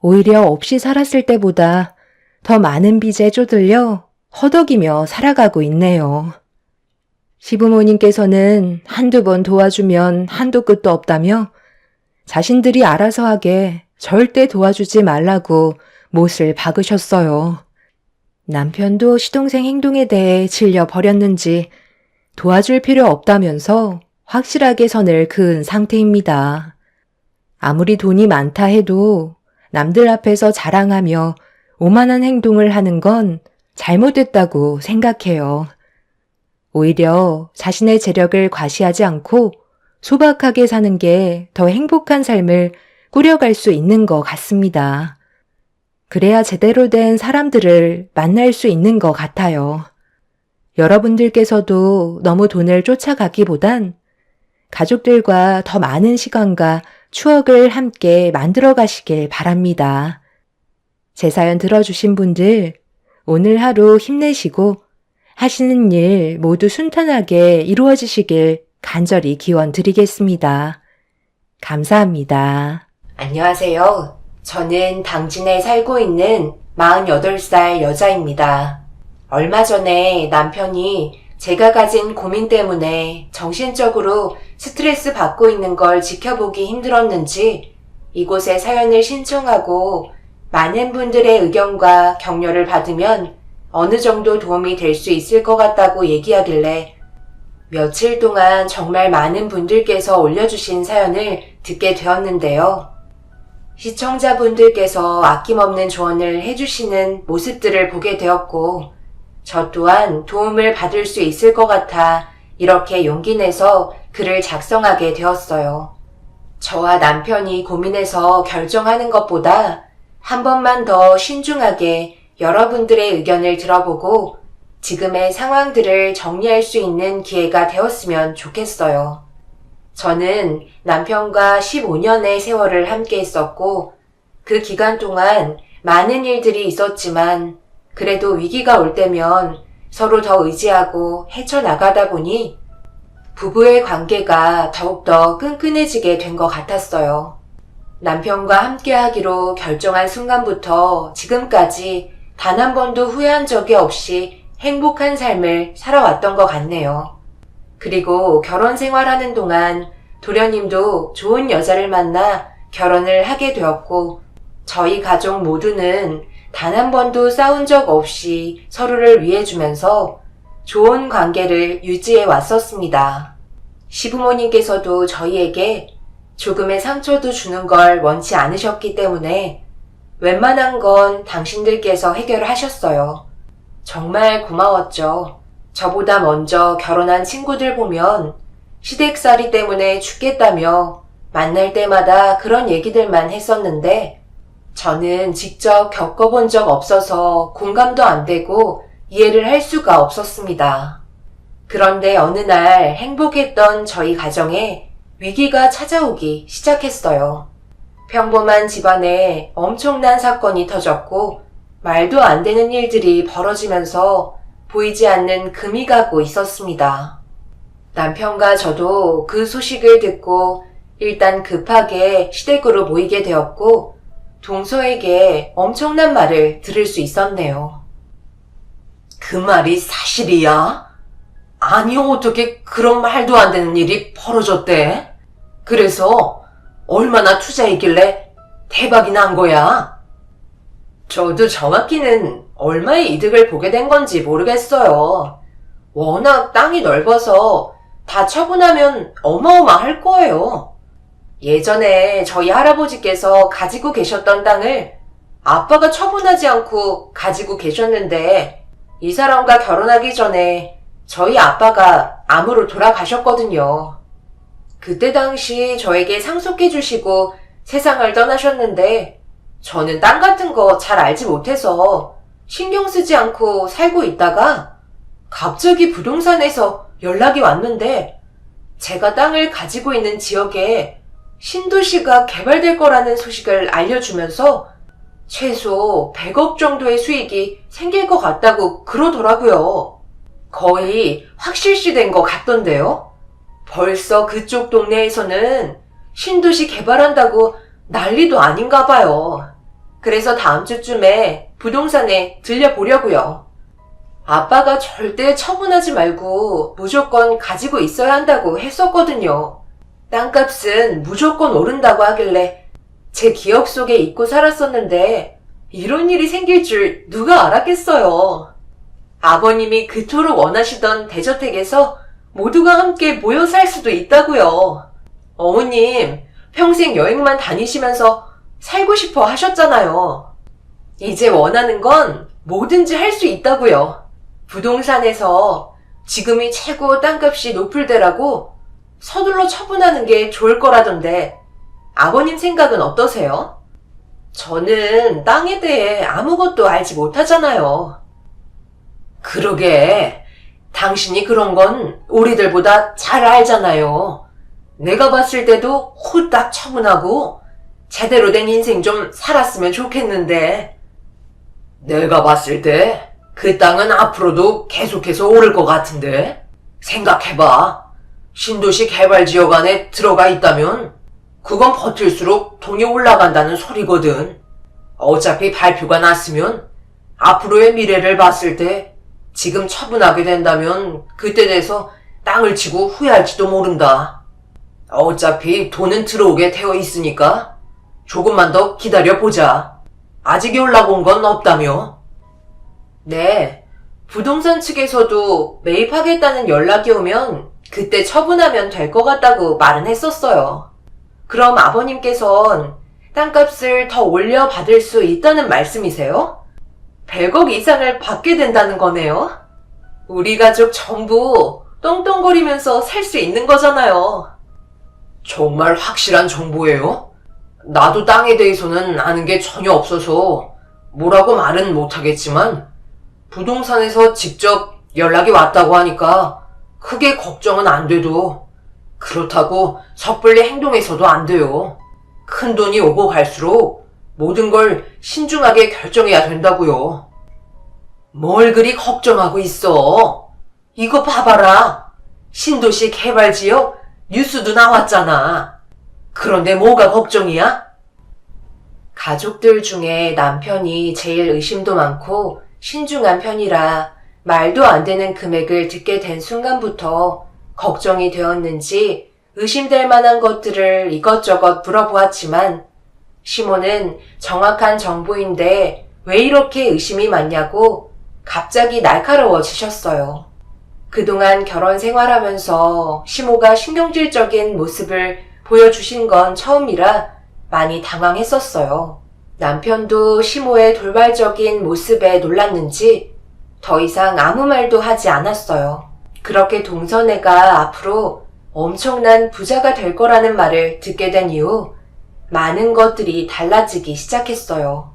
오히려 없이 살았을 때보다 더 많은 빚에 쪼들려 허덕이며 살아가고 있네요. 시부모님께서는 한두 번 도와주면 한도 끝도 없다며 자신들이 알아서 하게 절대 도와주지 말라고 못을 박으셨어요. 남편도 시동생 행동에 대해 질려 버렸는지 도와줄 필요 없다면서 확실하게 선을 그은 상태입니다. 아무리 돈이 많다 해도 남들 앞에서 자랑하며 오만한 행동을 하는 건 잘못됐다고 생각해요. 오히려 자신의 재력을 과시하지 않고 소박하게 사는 게 더 행복한 삶을 꾸려갈 수 있는 것 같습니다. 그래야 제대로 된 사람들을 만날 수 있는 것 같아요. 여러분들께서도 너무 돈을 쫓아가기보단 가족들과 더 많은 시간과 추억을 함께 만들어 가시길 바랍니다. 제 사연 들어주신 분들, 오늘 하루 힘내시고 하시는 일 모두 순탄하게 이루어지시길 간절히 기원 드리겠습니다. 감사합니다. 안녕하세요. 저는 당진에 살고 있는 48살 여자입니다. 얼마 전에 남편이 제가 가진 고민 때문에 정신적으로 스트레스 받고 있는 걸 지켜보기 힘들었는지 이곳에 사연을 신청하고 많은 분들의 의견과 격려를 받으면 어느 정도 도움이 될 수 있을 것 같다고 얘기하길래 며칠 동안 정말 많은 분들께서 올려주신 사연을 듣게 되었는데요. 시청자분들께서 아낌없는 조언을 해주시는 모습들을 보게 되었고, 저 또한 도움을 받을 수 있을 것 같아 이렇게 용기 내서 글을 작성하게 되었어요. 저와 남편이 고민해서 결정하는 것보다 한 번만 더 신중하게 여러분들의 의견을 들어보고 지금의 상황들을 정리할 수 있는 기회가 되었으면 좋겠어요. 저는 남편과 15년의 세월을 함께 했었고 그 기간 동안 많은 일들이 있었지만 그래도 위기가 올 때면 서로 더 의지하고 헤쳐나가다 보니 부부의 관계가 더욱더 끈끈해지게 된 것 같았어요. 남편과 함께 하기로 결정한 순간부터 지금까지 단 한 번도 후회한 적이 없이 행복한 삶을 살아왔던 것 같네요. 그리고 결혼 생활하는 동안 도련님도 좋은 여자를 만나 결혼을 하게 되었고 저희 가족 모두는 단 한 번도 싸운 적 없이 서로를 위해주면서 좋은 관계를 유지해 왔었습니다. 시부모님께서도 저희에게 조금의 상처도 주는 걸 원치 않으셨기 때문에 웬만한 건 당신들께서 해결하셨어요. 정말 고마웠죠. 저보다 먼저 결혼한 친구들 보면 시댁살이 때문에 죽겠다며 만날 때마다 그런 얘기들만 했었는데 저는 직접 겪어본 적 없어서 공감도 안 되고 이해를 할 수가 없었습니다. 그런데 어느 날 행복했던 저희 가정에 위기가 찾아오기 시작했어요. 평범한 집안에 엄청난 사건이 터졌고 말도 안 되는 일들이 벌어지면서 보이지 않는 금이 가고 있었습니다. 남편과 저도 그 소식을 듣고 일단 급하게 시댁으로 모이게 되었고 동서에게 엄청난 말을 들을 수 있었네요. 그 말이 사실이야? 아니, 어떻게 그런 말도 안 되는 일이 벌어졌대? 그래서 얼마나 투자했길래 대박이 난 거야? 저도 정확히는 얼마의 이득을 보게 된 건지 모르겠어요. 워낙 땅이 넓어서 다 처분하면 어마어마할 거예요. 예전에 저희 할아버지께서 가지고 계셨던 땅을 아빠가 처분하지 않고 가지고 계셨는데 이 사람과 결혼하기 전에 저희 아빠가 암으로 돌아가셨거든요. 그때 당시 저에게 상속해 주시고 세상을 떠나셨는데 저는 땅 같은 거 잘 알지 못해서 신경 쓰지 않고 살고 있다가 갑자기 부동산에서 연락이 왔는데 제가 땅을 가지고 있는 지역에 신도시가 개발될 거라는 소식을 알려주면서 최소 100억 정도의 수익이 생길 것 같다고 그러더라고요. 거의 확실시된 것 같던데요. 벌써 그쪽 동네에서는 신도시 개발한다고 난리도 아닌가 봐요. 그래서 다음 주쯤에 부동산에 들려보려고요. 아빠가 절대 처분하지 말고 무조건 가지고 있어야 한다고 했었거든요. 땅값은 무조건 오른다고 하길래 제 기억 속에 잊고 살았었는데 이런 일이 생길 줄 누가 알았겠어요. 아버님이 그토록 원하시던 대저택에서 모두가 함께 모여 살 수도 있다고요. 어머님, 평생 여행만 다니시면서 살고 싶어 하셨잖아요. 이제 원하는 건 뭐든지 할 수 있다고요. 부동산에서 지금이 최고 땅값이 높을 때라고 서둘러 처분하는 게 좋을 거라던데 아버님 생각은 어떠세요? 저는 땅에 대해 아무것도 알지 못하잖아요. 그러게, 당신이 그런 건 우리들보다 잘 알잖아요. 내가 봤을 때도 홀딱 처분하고 제대로 된 인생 좀 살았으면 좋겠는데. 내가 봤을 때 그 땅은 앞으로도 계속해서 오를 것 같은데. 생각해봐. 신도시 개발지역 안에 들어가 있다면 그건 버틸수록 돈이 올라간다는 소리거든. 어차피 발표가 났으면 앞으로의 미래를 봤을 때 지금 처분하게 된다면 그때 돼서 땅을 치고 후회할지도 모른다. 어차피 돈은 들어오게 되어 있으니까 조금만 더 기다려보자. 아직 연락 온 건 없다며? 네, 부동산 측에서도 매입하겠다는 연락이 오면 그때 처분하면 될 것 같다고 말은 했었어요. 그럼 아버님께선 땅값을 더 올려받을 수 있다는 말씀이세요? 100억 이상을 받게 된다는 거네요? 우리 가족 전부 떵떵거리면서 살 수 있는 거잖아요. 정말 확실한 정보예요? 나도 땅에 대해서는 아는 게 전혀 없어서 뭐라고 말은 못하겠지만 부동산에서 직접 연락이 왔다고 하니까 크게 걱정은 안 돼도 그렇다고 섣불리 행동해서도 안 돼요. 큰 돈이 오고 갈수록 모든 걸 신중하게 결정해야 된다고요. 뭘 그리 걱정하고 있어? 이거 봐봐라. 신도시 개발지역 뉴스도 나왔잖아. 그런데 뭐가 걱정이야? 가족들 중에 남편이 제일 의심도 많고 신중한 편이라 말도 안 되는 금액을 듣게 된 순간부터 걱정이 되었는지 의심될 만한 것들을 이것저것 물어보았지만 시모는 정확한 정보인데 왜 이렇게 의심이 많냐고 갑자기 날카로워지셨어요. 그동안 결혼 생활하면서 시모가 신경질적인 모습을 보여주신 건 처음이라 많이 당황했었어요. 남편도 시모의 돌발적인 모습에 놀랐는지 더 이상 아무 말도 하지 않았어요. 그렇게 동서네가 앞으로 엄청난 부자가 될 거라는 말을 듣게 된 이후 많은 것들이 달라지기 시작했어요.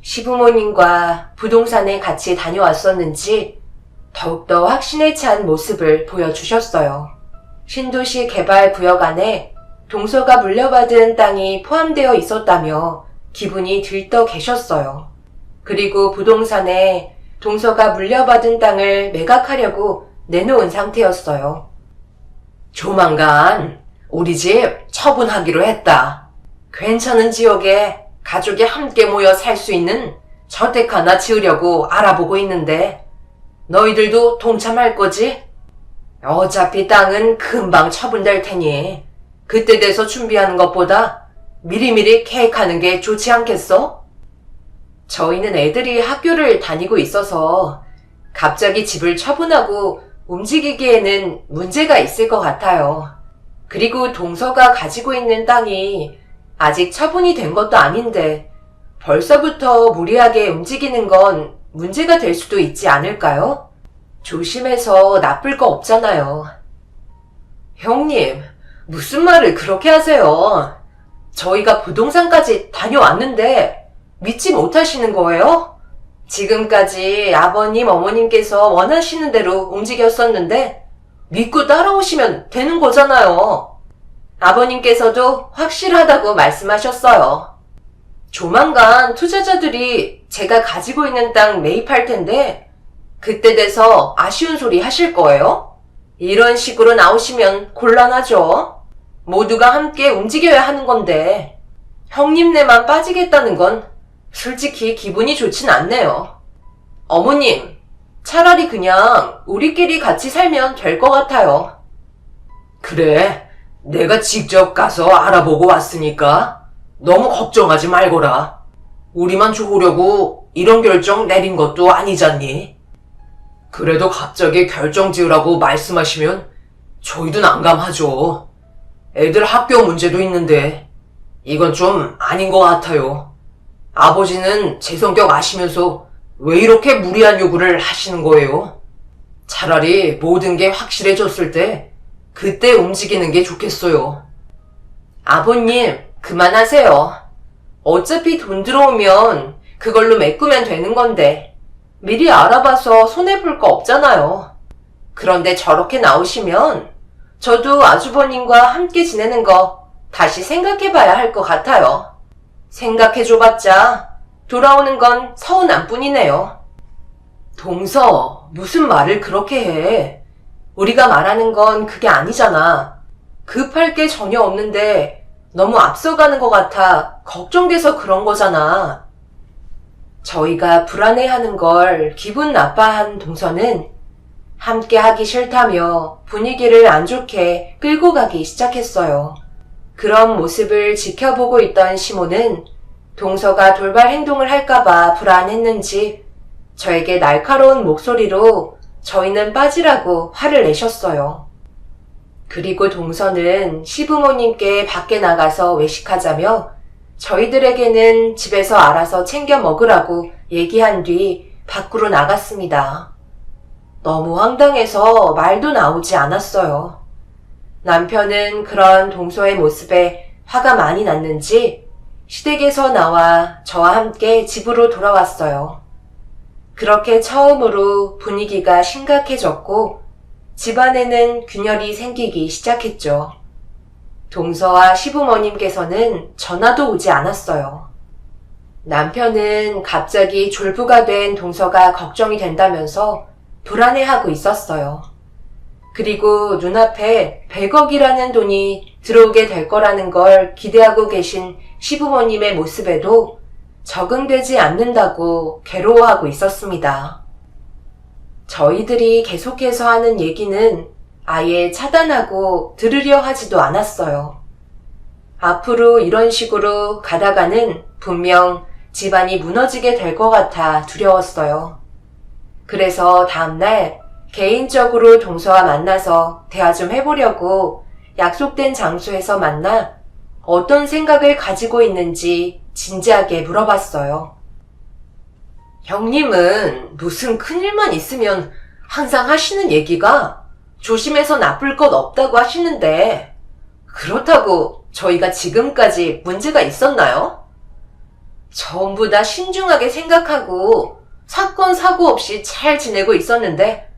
시부모님과 부동산에 같이 다녀왔었는지 더욱더 확신에 찬 모습을 보여주셨어요. 신도시 개발 구역 안에 동서가 물려받은 땅이 포함되어 있었다며 기분이 들떠 계셨어요. 그리고 부동산에 동서가 물려받은 땅을 매각하려고 내놓은 상태였어요. 조만간 우리 집 처분하기로 했다. 괜찮은 지역에 가족이 함께 모여 살 수 있는 저택 하나 지으려고 알아보고 있는데 너희들도 동참할 거지? 어차피 땅은 금방 처분될 테니 그때 돼서 준비하는 것보다 미리미리 계획하는 게 좋지 않겠어? 저희는 애들이 학교를 다니고 있어서 갑자기 집을 처분하고 움직이기에는 문제가 있을 것 같아요. 그리고 동서가 가지고 있는 땅이 아직 처분이 된 것도 아닌데 벌써부터 무리하게 움직이는 건 문제가 될 수도 있지 않을까요? 조심해서 나쁠 거 없잖아요. 형님, 무슨 말을 그렇게 하세요? 저희가 부동산까지 다녀왔는데 믿지 못하시는 거예요? 지금까지 아버님, 어머님께서 원하시는 대로 움직였었는데 믿고 따라오시면 되는 거잖아요. 아버님께서도 확실하다고 말씀하셨어요. 조만간 투자자들이 제가 가지고 있는 땅 매입할 텐데 그때 돼서 아쉬운 소리 하실 거예요? 이런 식으로 나오시면 곤란하죠. 모두가 함께 움직여야 하는 건데 형님네만 빠지겠다는 건 솔직히 기분이 좋진 않네요. 어머님, 차라리 그냥 우리끼리 같이 살면 될 것 같아요. 그래, 내가 직접 가서 알아보고 왔으니까 너무 걱정하지 말거라. 우리만 좋으려고 이런 결정 내린 것도 아니잖니. 그래도 갑자기 결정 지으라고 말씀하시면 저희도 난감하죠. 애들 학교 문제도 있는데 이건 좀 아닌 것 같아요. 아버지는 제 성격 아시면서 왜 이렇게 무리한 요구를 하시는 거예요? 차라리 모든 게 확실해졌을 때 그때 움직이는 게 좋겠어요. 아버님, 그만하세요. 어차피 돈 들어오면 그걸로 메꾸면 되는 건데 미리 알아봐서 손해볼 거 없잖아요. 그런데 저렇게 나오시면 저도 아주버님과 함께 지내는 거 다시 생각해봐야 할 것 같아요. 생각해줘봤자 돌아오는 건 서운한 뿐이네요. 동서, 무슨 말을 그렇게 해. 우리가 말하는 건 그게 아니잖아. 급할 게 전혀 없는데 너무 앞서가는 것 같아 걱정돼서 그런 거잖아. 저희가 불안해하는 걸 기분 나빠한 동서는 함께 하기 싫다며 분위기를 안 좋게 끌고 가기 시작했어요. 그런 모습을 지켜보고 있던 시모는 동서가 돌발 행동을 할까봐 불안했는지 저에게 날카로운 목소리로 저희는 빠지라고 화를 내셨어요. 그리고 동서는 시부모님께 밖에 나가서 외식하자며 저희들에게는 집에서 알아서 챙겨 먹으라고 얘기한 뒤 밖으로 나갔습니다. 너무 황당해서 말도 나오지 않았어요. 남편은 그런 동서의 모습에 화가 많이 났는지 시댁에서 나와 저와 함께 집으로 돌아왔어요. 그렇게 처음으로 분위기가 심각해졌고 집안에는 균열이 생기기 시작했죠. 동서와 시부모님께서는 전화도 오지 않았어요. 남편은 갑자기 졸부가 된 동서가 걱정이 된다면서 불안해하고 있었어요. 그리고 눈앞에 100억이라는 돈이 들어오게 될 거라는 걸 기대하고 계신 시부모님의 모습에도 적응되지 않는다고 괴로워하고 있었습니다. 저희들이 계속해서 하는 얘기는 아예 차단하고 들으려 하지도 않았어요. 앞으로 이런 식으로 가다가는 분명 집안이 무너지게 될 것 같아 두려웠어요. 그래서 다음날 개인적으로 동서와 만나서 대화 좀 해보려고 약속된 장소에서 만나 어떤 생각을 가지고 있는지 진지하게 물어봤어요. 형님은 무슨 큰일만 있으면 항상 하시는 얘기가 조심해서 나쁠 것 없다고 하시는데 그렇다고 저희가 지금까지 문제가 있었나요? 전부 다 신중하게 생각하고 사건 사고 없이 잘 지내고 있었는데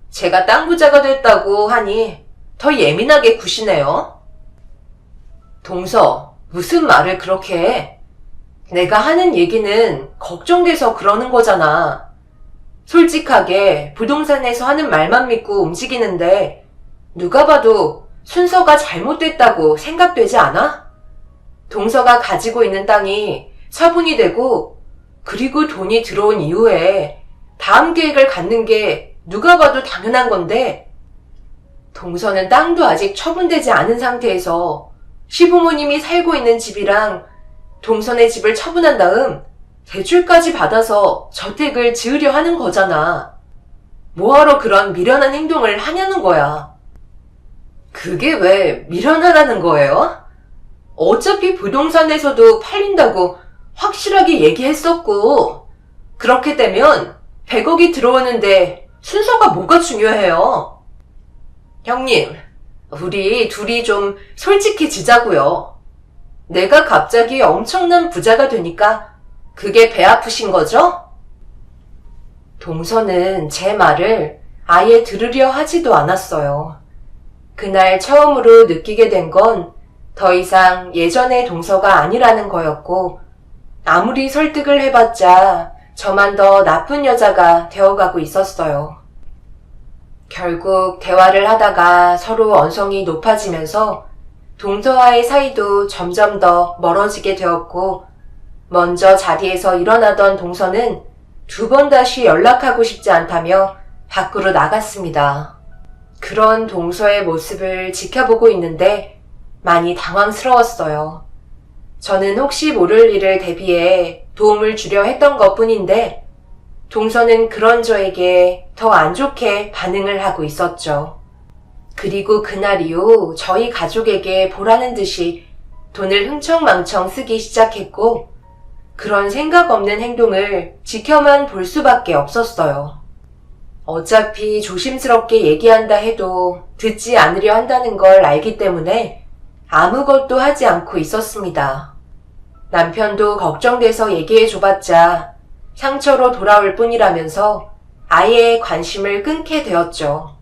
제가 땅 부자가 됐다고 하니 더 예민하게 구시네요. 동서, 무슨 말을 그렇게 해? 내가 하는 얘기는 걱정돼서 그러는 거잖아. 솔직하게 부동산에서 하는 말만 믿고 움직이는데 누가 봐도 순서가 잘못됐다고 생각되지 않아? 동서가 가지고 있는 땅이 처분이 되고 그리고 돈이 들어온 이후에 다음 계획을 갖는 게 누가 봐도 당연한 건데 동서는 땅도 아직 처분되지 않은 상태에서 시부모님이 살고 있는 집이랑 동선의 집을 처분한 다음 대출까지 받아서 저택을 지으려 하는 거잖아. 뭐하러 그런 미련한 행동을 하냐는 거야. 그게 왜 미련하다는 거예요? 어차피 부동산에서도 팔린다고 확실하게 얘기했었고 그렇게 되면 100억이 들어오는데 순서가 뭐가 중요해요? 형님, 우리 둘이 좀 솔직해지자고요. 내가 갑자기 엄청난 부자가 되니까 그게 배 아프신 거죠? 동서는 제 말을 아예 들으려 하지도 않았어요. 그날 처음으로 느끼게 된 건 더 이상 예전의 동서가 아니라는 거였고 아무리 설득을 해봤자 저만 더 나쁜 여자가 되어가고 있었어요. 결국 대화를 하다가 서로 언성이 높아지면서 동서와의 사이도 점점 더 멀어지게 되었고 먼저 자리에서 일어나던 동서는 2번 다시 연락하고 싶지 않다며 밖으로 나갔습니다. 그런 동서의 모습을 지켜보고 있는데 많이 당황스러웠어요. 저는 혹시 모를 일을 대비해 도움을 주려 했던 것뿐인데 동서는 그런 저에게 더 안 좋게 반응을 하고 있었죠. 그리고 그날 이후 저희 가족에게 보라는 듯이 돈을 흥청망청 쓰기 시작했고 그런 생각 없는 행동을 지켜만 볼 수밖에 없었어요. 어차피 조심스럽게 얘기한다 해도 듣지 않으려 한다는 걸 알기 때문에 아무것도 하지 않고 있었습니다. 남편도 걱정돼서 얘기해줘봤자 상처로 돌아올 뿐이라면서 아예 관심을 끊게 되었죠.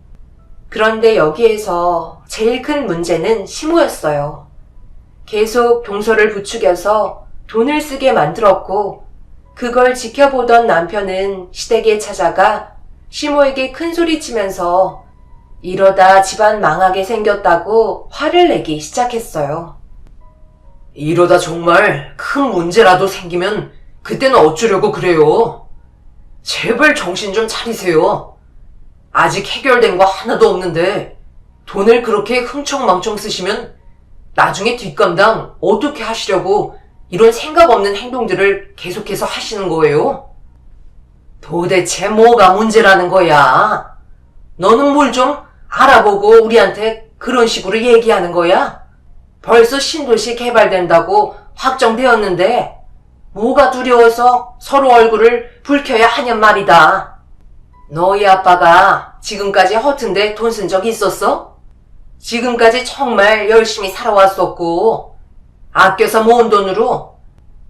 그런데 여기에서 제일 큰 문제는 시모였어요. 계속 동서를 부추겨서 돈을 쓰게 만들었고 그걸 지켜보던 남편은 시댁에 찾아가 시모에게 큰소리치면서 이러다 집안 망하게 생겼다고 화를 내기 시작했어요. 이러다 정말 큰 문제라도 생기면 그때는 어쩌려고 그래요? 제발 정신 좀 차리세요. 아직 해결된 거 하나도 없는데 돈을 그렇게 흥청망청 쓰시면 나중에 뒷감당 어떻게 하시려고 이런 생각 없는 행동들을 계속해서 하시는 거예요? 도대체 뭐가 문제라는 거야? 너는 뭘 좀 알아보고 우리한테 그런 식으로 얘기하는 거야? 벌써 신도시 개발된다고 확정되었는데 뭐가 두려워서 서로 얼굴을 붉혀야 하냔 말이다. 너희 아빠가 지금까지 허튼데 돈 쓴 적 있었어? 지금까지 정말 열심히 살아왔었고 아껴서 모은 돈으로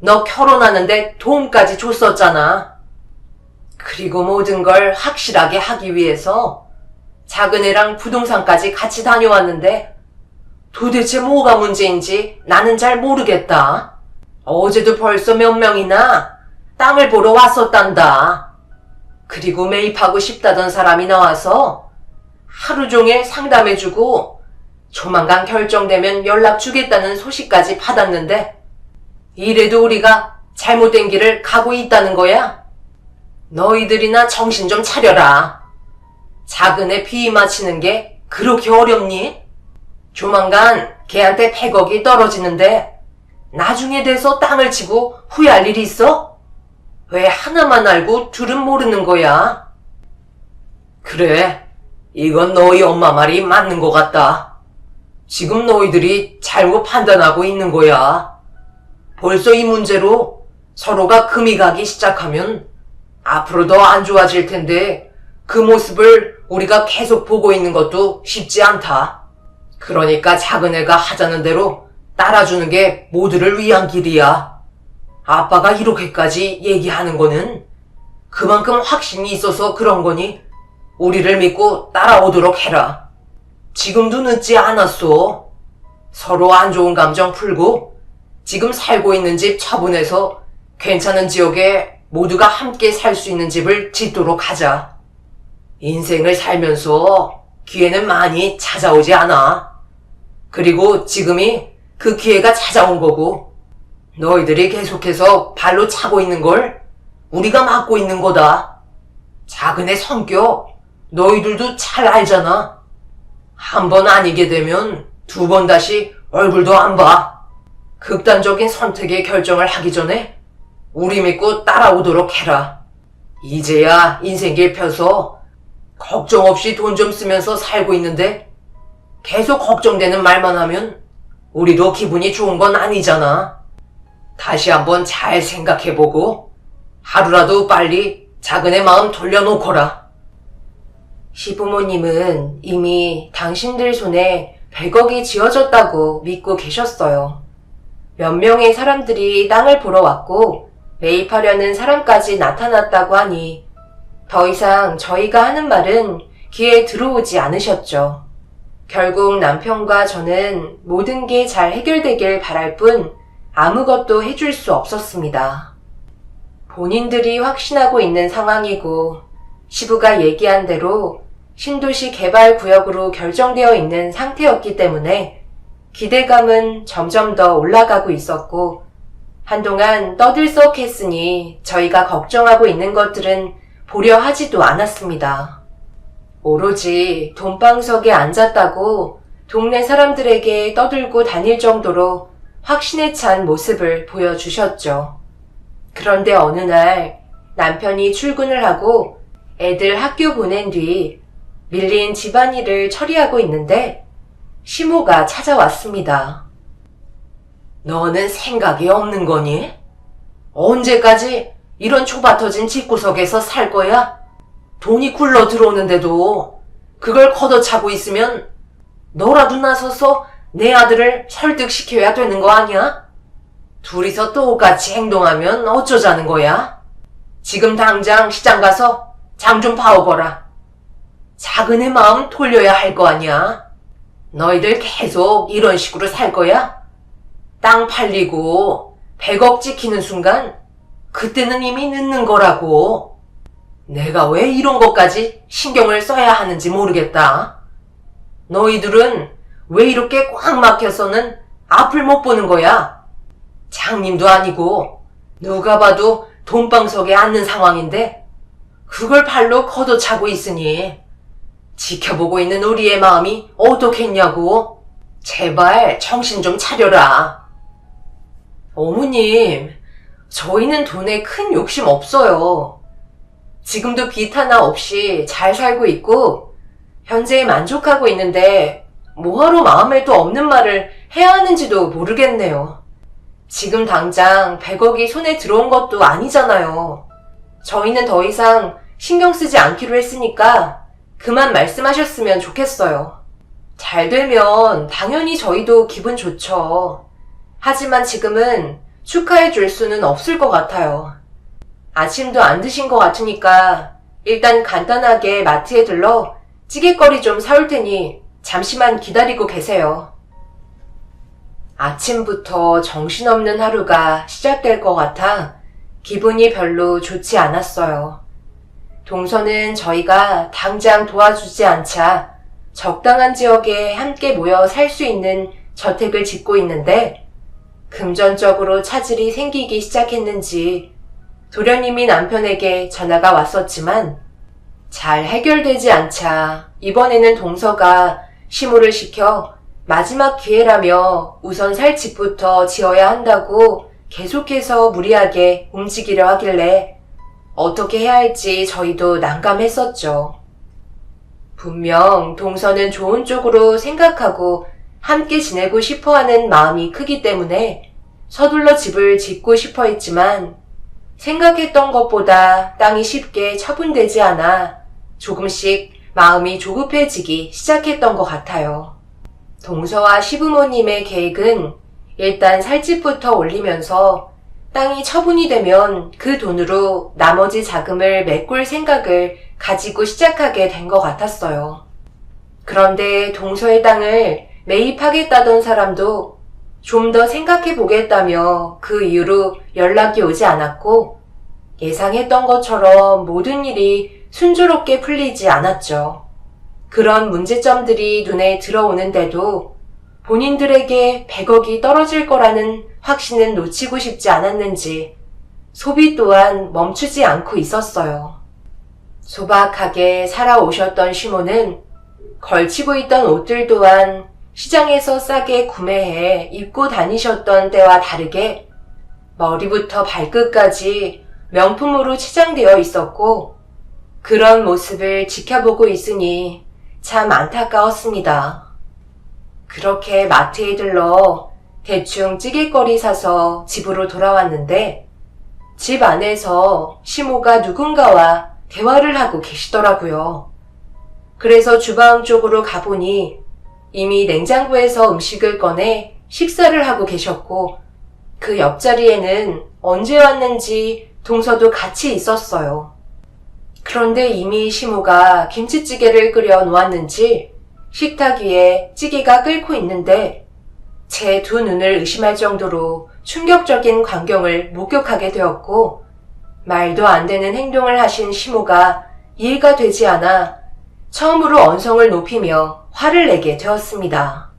너 결혼하는데 도움까지 줬었잖아. 그리고 모든 걸 확실하게 하기 위해서 작은 애랑 부동산까지 같이 다녀왔는데 도대체 뭐가 문제인지 나는 잘 모르겠다. 어제도 벌써 몇 명이나 땅을 보러 왔었단다. 그리고 매입하고 싶다던 사람이 나와서 하루 종일 상담해주고 조만간 결정되면 연락 주겠다는 소식까지 받았는데 이래도 우리가 잘못된 길을 가고 있다는 거야? 너희들이나 정신 좀 차려라. 작은 애 비위 맞히는 게 그렇게 어렵니? 조만간 걔한테 100억이 떨어지는데 나중에 돼서 땅을 치고 후회할 일이 있어? 왜 하나만 알고 둘은 모르는 거야? 그래, 이건 너희 엄마 말이 맞는 것 같다. 지금 너희들이 잘못 판단하고 있는 거야. 벌써 이 문제로 서로가 금이 가기 시작하면 앞으로 더 안 좋아질 텐데 그 모습을 우리가 계속 보고 있는 것도 쉽지 않다. 그러니까 작은 애가 하자는 대로 따라주는 게 모두를 위한 길이야. 아빠가 이렇게까지 얘기하는 거는 그만큼 확신이 있어서 그런 거니 우리를 믿고 따라오도록 해라. 지금도 늦지 않았어. 서로 안 좋은 감정 풀고 지금 살고 있는 집 처분해서 괜찮은 지역에 모두가 함께 살 수 있는 집을 짓도록 하자. 인생을 살면서 기회는 많이 찾아오지 않아. 그리고 지금이 그 기회가 찾아온 거고, 너희들이 계속해서 발로 차고 있는 걸 우리가 막고 있는 거다. 작은 애 성격 너희들도 잘 알잖아. 한 번 아니게 되면 두 번 다시 얼굴도 안 봐. 극단적인 선택의 결정을 하기 전에 우리 믿고 따라오도록 해라. 이제야 인생길 펴서 걱정 없이 돈 좀 쓰면서 살고 있는데 계속 걱정되는 말만 하면 우리도 기분이 좋은 건 아니잖아. 다시 한번 잘 생각해보고 하루라도 빨리 작은 애 마음 돌려놓거라. 시부모님은 이미 당신들 손에 100억이 쥐어졌다고 믿고 계셨어요. 몇 명의 사람들이 땅을 보러 왔고 매입하려는 사람까지 나타났다고 하니 더 이상 저희가 하는 말은 귀에 들어오지 않으셨죠. 결국 남편과 저는 모든 게 잘 해결되길 바랄 뿐 아무것도 해줄 수 없었습니다. 본인들이 확신하고 있는 상황이고 시부가 얘기한 대로 신도시 개발 구역으로 결정되어 있는 상태였기 때문에 기대감은 점점 더 올라가고 있었고 한동안 떠들썩했으니 저희가 걱정하고 있는 것들은 보려 하지도 않았습니다. 오로지 돈방석에 앉았다고 동네 사람들에게 떠들고 다닐 정도로 확신에 찬 모습을 보여주셨죠. 그런데 어느 날 남편이 출근을 하고 애들 학교 보낸 뒤 밀린 집안일을 처리하고 있는데 시모가 찾아왔습니다. 너는 생각이 없는 거니? 언제까지 이런 좁아터진 집구석에서 살 거야? 돈이 굴러 들어오는데도 그걸 걷어차고 있으면 너라도 나서서 내 아들을 설득시켜야 되는 거 아니야? 둘이서 똑같이 행동하면 어쩌자는 거야? 지금 당장 시장 가서 장 좀 봐오거라. 작은 애 마음 돌려야 할 거 아니야? 너희들 계속 이런 식으로 살 거야? 땅 팔리고 100억 찍히는 순간 그때는 이미 늦는 거라고. 내가 왜 이런 것까지 신경을 써야 하는지 모르겠다. 너희들은 왜 이렇게 꽉 막혀서는 앞을 못 보는 거야? 장님도 아니고 누가 봐도 돈방석에 앉는 상황인데 그걸 발로 걷어차고 있으니 지켜보고 있는 우리의 마음이 어떻겠냐고. 제발 정신 좀 차려라. 어머님, 저희는 돈에 큰 욕심 없어요. 지금도 빚 하나 없이 잘 살고 있고 현재에 만족하고 있는데 뭐하러 마음에도 없는 말을 해야 하는지도 모르겠네요. 지금 당장 100억이 손에 들어온 것도 아니잖아요. 저희는 더 이상 신경 쓰지 않기로 했으니까 그만 말씀하셨으면 좋겠어요. 잘 되면 당연히 저희도 기분 좋죠. 하지만 지금은 축하해 줄 수는 없을 것 같아요. 아침도 안 드신 것 같으니까 일단 간단하게 마트에 들러 찌개거리 좀 사올 테니 잠시만 기다리고 계세요. 아침부터 정신없는 하루가 시작될 것 같아 기분이 별로 좋지 않았어요. 동서는 저희가 당장 도와주지 않자 적당한 지역에 함께 모여 살 수 있는 저택을 짓고 있는데 금전적으로 차질이 생기기 시작했는지 도련님이 남편에게 전화가 왔었지만 잘 해결되지 않자 이번에는 동서가 시모를 시켜 마지막 기회라며 우선 살 집부터 지어야 한다고 계속해서 무리하게 움직이려 하길래 어떻게 해야 할지 저희도 난감했었죠. 분명 동서는 좋은 쪽으로 생각하고 함께 지내고 싶어하는 마음이 크기 때문에 서둘러 집을 짓고 싶어 했지만 생각했던 것보다 땅이 쉽게 처분되지 않아 조금씩 마음이 조급해지기 시작했던 것 같아요. 동서와 시부모님의 계획은 일단 살집부터 올리면서 땅이 처분이 되면 그 돈으로 나머지 자금을 메꿀 생각을 가지고 시작하게 된 것 같았어요. 그런데 동서의 땅을 매입하겠다던 사람도 좀 더 생각해 보겠다며 그 이후로 연락이 오지 않았고 예상했던 것처럼 모든 일이 순조롭게 풀리지 않았죠. 그런 문제점들이 눈에 들어오는데도 본인들에게 100억이 떨어질 거라는 확신은 놓치고 싶지 않았는지 소비 또한 멈추지 않고 있었어요. 소박하게 살아오셨던 시모는 걸치고 있던 옷들 또한 시장에서 싸게 구매해 입고 다니셨던 때와 다르게 머리부터 발끝까지 명품으로 치장되어 있었고 그런 모습을 지켜보고 있으니 참 안타까웠습니다. 그렇게 마트에 들러 대충 찌개거리 사서 집으로 돌아왔는데 집 안에서 시모가 누군가와 대화를 하고 계시더라고요. 그래서 주방 쪽으로 가보니 이미 냉장고에서 음식을 꺼내 식사를 하고 계셨고 그 옆자리에는 언제 왔는지 동서도 같이 있었어요. 그런데 이미 시모가 김치찌개를 끓여 놓았는지 식탁 위에 찌개가 끓고 있는데 제 두 눈을 의심할 정도로 충격적인 광경을 목격하게 되었고 말도 안 되는 행동을 하신 시모가 이해가 되지 않아 처음으로 언성을 높이며 화를 내게 되었습니다.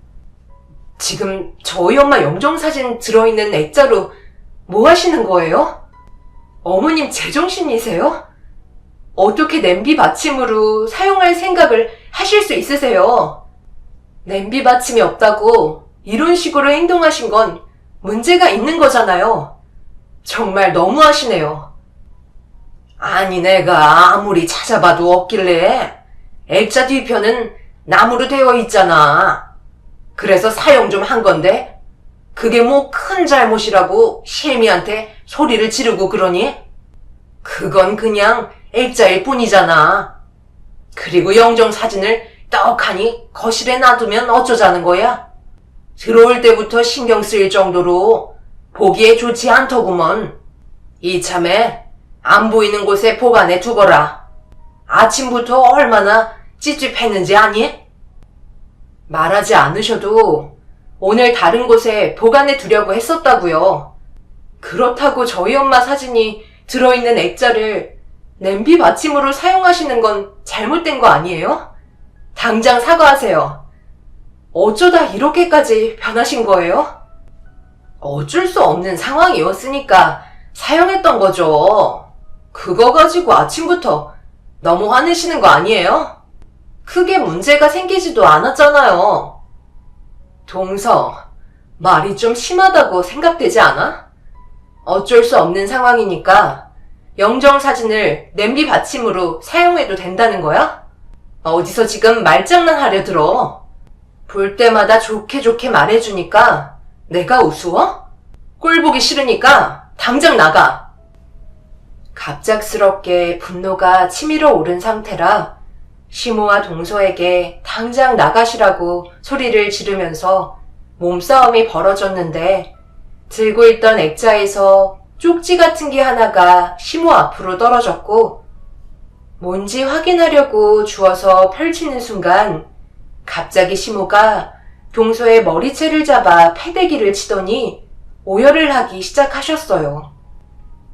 지금 저희 엄마 영정사진 들어있는 액자로 뭐 하시는 거예요? 어머님 제정신이세요? 어떻게 냄비 받침으로 사용할 생각을 하실 수 있으세요? 냄비 받침이 없다고 이런 식으로 행동하신 건 문제가 있는 거잖아요. 정말 너무하시네요. 아니 내가 아무리 찾아봐도 없길래 액자 뒤편은 나무로 되어 있잖아. 그래서 사용 좀 한 건데 그게 뭐 큰 잘못이라고 시애미한테 소리를 지르고 그러니? 그건 그냥 액자일 뿐이잖아. 그리고 영정 사진을 떡하니 거실에 놔두면 어쩌자는 거야? 들어올 때부터 신경 쓰일 정도로 보기에 좋지 않더구먼. 이참에 안 보이는 곳에 보관해 두거라. 아침부터 얼마나 찝찝했는지 아니? 말하지 않으셔도 오늘 다른 곳에 보관해 두려고 했었다고요. 그렇다고 저희 엄마 사진이 들어있는 액자를 냄비 받침으로 사용하시는 건 잘못된 거 아니에요? 당장 사과하세요. 어쩌다 이렇게까지 변하신 거예요? 어쩔 수 없는 상황이었으니까 사용했던 거죠. 그거 가지고 아침부터 너무 화내시는 거 아니에요? 크게 문제가 생기지도 않았잖아요. 동서, 말이 좀 심하다고 생각되지 않아? 어쩔 수 없는 상황이니까 영정 사진을 냄비 받침으로 사용해도 된다는 거야? 어디서 지금 말장난 하려 들어? 볼 때마다 좋게 좋게 말해주니까 내가 우스워? 꼴 보기 싫으니까 당장 나가. 갑작스럽게 분노가 치밀어 오른 상태라 시모와 동서에게 당장 나가시라고 소리를 지르면서 몸싸움이 벌어졌는데 들고 있던 액자에서 쪽지 같은 게 하나가 시모 앞으로 떨어졌고 뭔지 확인하려고 주워서 펼치는 순간 갑자기 시모가 동서의 머리채를 잡아 패대기를 치더니 오열을 하기 시작하셨어요.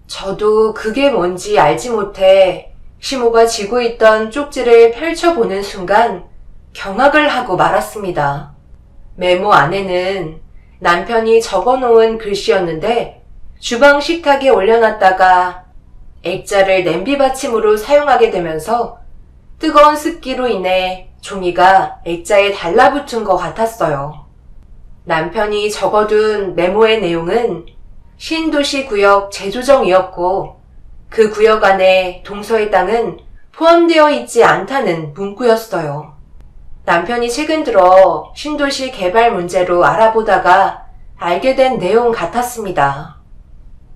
저도 그게 뭔지 알지 못해 시모가 쥐고 있던 쪽지를 펼쳐보는 순간 경악을 하고 말았습니다. 메모 안에는 남편이 적어놓은 글씨였는데 주방 식탁에 올려놨다가 액자를 냄비 받침으로 사용하게 되면서 뜨거운 습기로 인해 종이가 액자에 달라붙은 것 같았어요. 남편이 적어둔 메모의 내용은 신도시 구역 재조정이었고 그 구역 안에 동서의 땅은 포함되어 있지 않다는 문구였어요. 남편이 최근 들어 신도시 개발 문제로 알아보다가 알게 된 내용 같았습니다.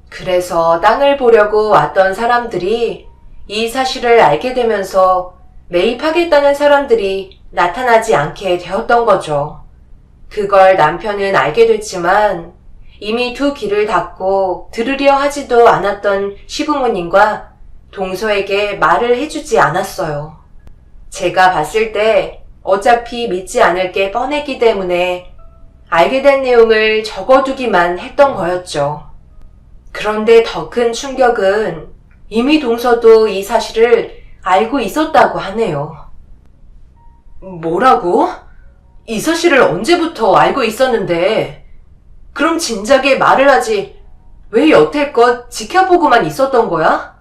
그래서 땅을 보려고 왔던 사람들이 이 사실을 알게 되면서 매입하겠다는 사람들이 나타나지 않게 되었던 거죠. 그걸 남편은 알게 됐지만 이미 두 귀를 닫고 들으려 하지도 않았던 시부모님과 동서에게 말을 해주지 않았어요. 제가 봤을 때 어차피 믿지 않을 게 뻔했기 때문에 알게 된 내용을 적어두기만 했던 거였죠. 그런데 더 큰 충격은 이미 동서도 이 사실을 알고 있었다고 하네요. 뭐라고? 이 사실을 언제부터 알고 있었는데, 그럼 진작에 말을 하지 왜 여태껏 지켜보고만 있었던 거야?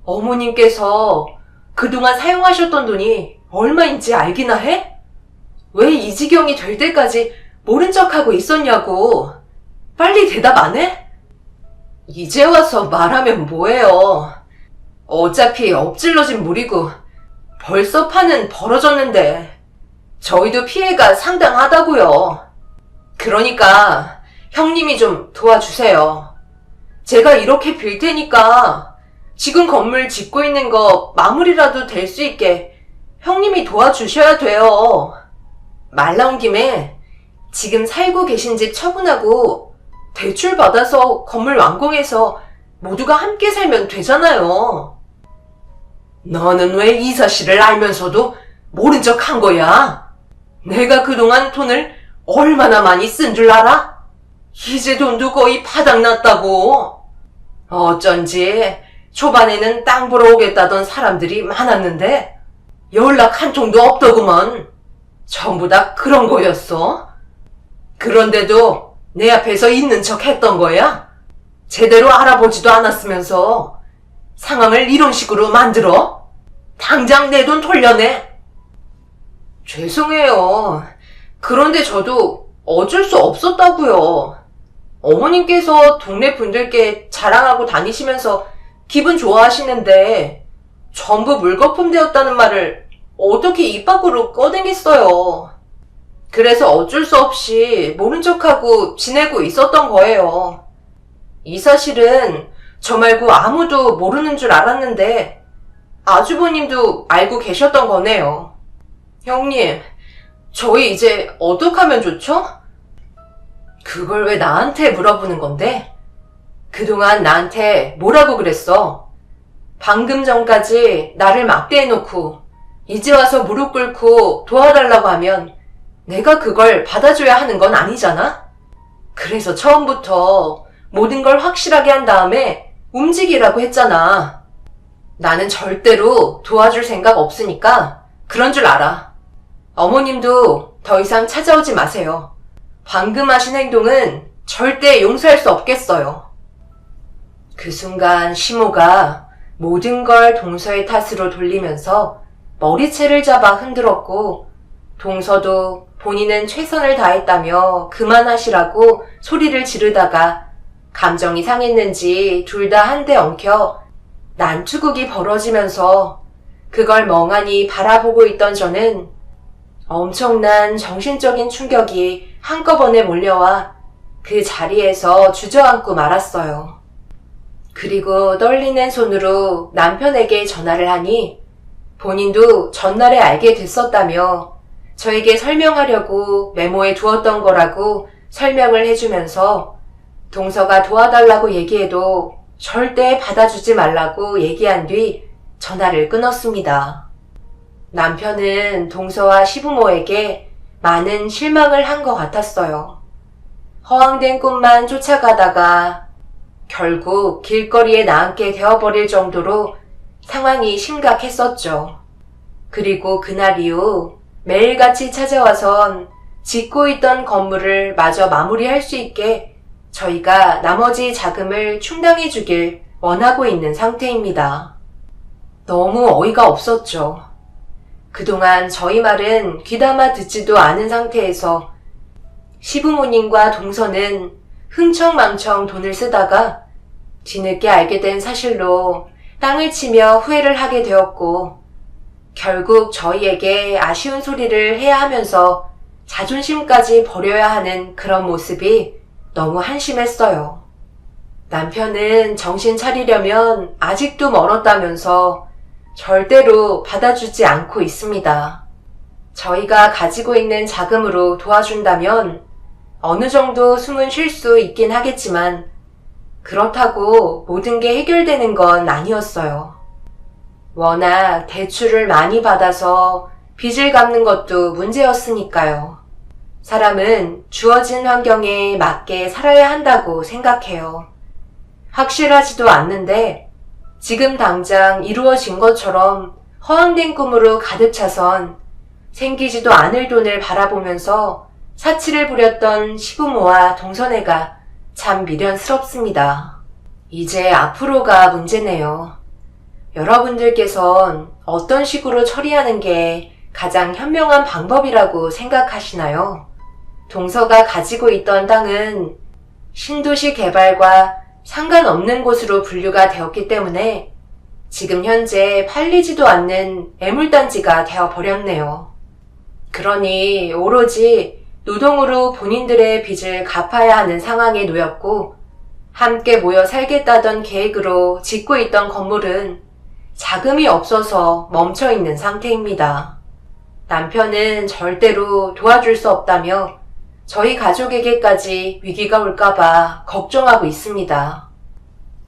어머님께서 그동안 사용하셨던 돈이 얼마인지 알기나 해? 왜 이 지경이 될 때까지 모른 척하고 있었냐고. 빨리 대답 안 해? 이제 와서 말하면 뭐해요. 어차피 엎질러진 물이고 벌써 판은 벌어졌는데 저희도 피해가 상당하다고요. 그러니까 형님이 좀 도와주세요. 제가 이렇게 빌 테니까 지금 건물 짓고 있는 거 마무리라도 될 수 있게 형님이 도와주셔야 돼요. 말 나온 김에 지금 살고 계신 집 처분하고 대출 받아서 건물 완공해서 모두가 함께 살면 되잖아요. 너는 왜 이 사실을 알면서도 모른 척 한 거야? 내가 그동안 돈을 얼마나 많이 쓴 줄 알아? 이제 돈도 거의 바닥났다고. 어쩐지 초반에는 땅 보러 오겠다던 사람들이 많았는데 연락 한 통도 없더구먼. 전부 다 그런 거였어. 그런데도 내 앞에서 있는 척 했던 거야? 제대로 알아보지도 않았으면서 상황을 이런 식으로 만들어? 당장 내 돈 돌려내. 죄송해요. 그런데 저도 어쩔 수 없었다고요. 어머님께서 동네 분들께 자랑하고 다니시면서 기분 좋아하시는데 전부 물거품 되었다는 말을 어떻게 입 밖으로 꺼내겠어요. 그래서 어쩔 수 없이 모른 척하고 지내고 있었던 거예요. 이 사실은 저 말고 아무도 모르는 줄 알았는데 아주버님도 알고 계셨던 거네요. 형님, 저희 이제 어떻게 하면 좋죠? 그걸 왜 나한테 물어보는 건데? 그동안 나한테 뭐라고 그랬어? 방금 전까지 나를 막대해놓고 이제 와서 무릎 꿇고 도와달라고 하면 내가 그걸 받아줘야 하는 건 아니잖아? 그래서 처음부터 모든 걸 확실하게 한 다음에 움직이라고 했잖아. 나는 절대로 도와줄 생각 없으니까 그런 줄 알아. 어머님도 더 이상 찾아오지 마세요. 방금 하신 행동은 절대 용서할 수 없겠어요. 그 순간 시모가 모든 걸 동서의 탓으로 돌리면서 머리채를 잡아 흔들었고 동서도 본인은 최선을 다했다며 그만하시라고 소리를 지르다가 감정이 상했는지 둘 다 한 대 엉켜 난투극이 벌어지면서 그걸 멍하니 바라보고 있던 저는 엄청난 정신적인 충격이 한꺼번에 몰려와 그 자리에서 주저앉고 말았어요. 그리고 떨리는 손으로 남편에게 전화를 하니 본인도 전날에 알게 됐었다며 저에게 설명하려고 메모해 두었던 거라고 설명을 해주면서 동서가 도와달라고 얘기해도 절대 받아주지 말라고 얘기한 뒤 전화를 끊었습니다. 남편은 동서와 시부모에게 많은 실망을 한 것 같았어요. 허황된 꿈만 쫓아가다가 결국 길거리에 나앉게 되어버릴 정도로 상황이 심각했었죠. 그리고 그날 이후 매일같이 찾아와선 짓고 있던 건물을 마저 마무리할 수 있게 저희가 나머지 자금을 충당해 주길 원하고 있는 상태입니다. 너무 어이가 없었죠. 그동안 저희 말은 귀담아 듣지도 않은 상태에서 시부모님과 동서는 흥청망청 돈을 쓰다가 뒤늦게 알게 된 사실로 땅을 치며 후회를 하게 되었고 결국 저희에게 아쉬운 소리를 해야 하면서 자존심까지 버려야 하는 그런 모습이 너무 한심했어요. 남편은 정신 차리려면 아직도 멀었다면서 절대로 받아주지 않고 있습니다. 저희가 가지고 있는 자금으로 도와준다면 어느 정도 숨은 쉴 수 있긴 하겠지만 그렇다고 모든 게 해결되는 건 아니었어요. 워낙 대출을 많이 받아서 빚을 갚는 것도 문제였으니까요. 사람은 주어진 환경에 맞게 살아야 한다고 생각해요. 확실하지도 않는데 지금 당장 이루어진 것처럼 허황된 꿈으로 가득 차선 생기지도 않을 돈을 바라보면서 사치를 부렸던 시부모와 동서네가 참 미련스럽습니다. 이제 앞으로가 문제네요. 여러분들께선 어떤 식으로 처리하는 게 가장 현명한 방법이라고 생각하시나요? 동서가 가지고 있던 땅은 신도시 개발과 상관없는 곳으로 분류가 되었기 때문에 지금 현재 팔리지도 않는 애물단지가 되어버렸네요. 그러니 오로지 노동으로 본인들의 빚을 갚아야 하는 상황에 놓였고 함께 모여 살겠다던 계획으로 짓고 있던 건물은 자금이 없어서 멈춰 있는 상태입니다. 남편은 절대로 도와줄 수 없다며 저희 가족에게까지 위기가 올까봐 걱정하고 있습니다.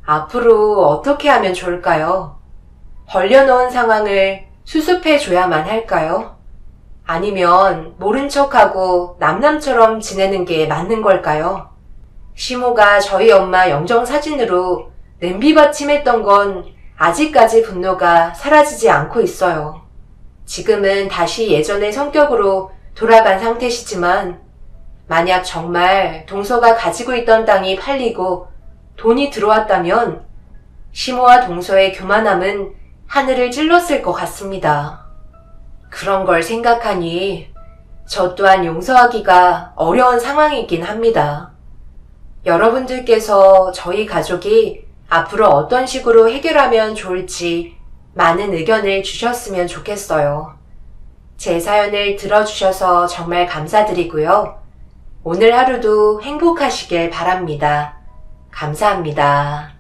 앞으로 어떻게 하면 좋을까요? 벌려놓은 상황을 수습해줘야만 할까요? 아니면 모른 척하고 남남처럼 지내는 게 맞는 걸까요? 시모가 저희 엄마 영정사진으로 냄비 받침했던 건 아직까지 분노가 사라지지 않고 있어요. 지금은 다시 예전의 성격으로 돌아간 상태시지만 만약 정말 동서가 가지고 있던 땅이 팔리고 돈이 들어왔다면 시모와 동서의 교만함은 하늘을 찔렀을 것 같습니다. 그런 걸 생각하니 저 또한 용서하기가 어려운 상황이긴 합니다. 여러분들께서 저희 가족이 앞으로 어떤 식으로 해결하면 좋을지 많은 의견을 주셨으면 좋겠어요. 제 사연을 들어주셔서 정말 감사드리고요. 오늘 하루도 행복하시길 바랍니다. 감사합니다.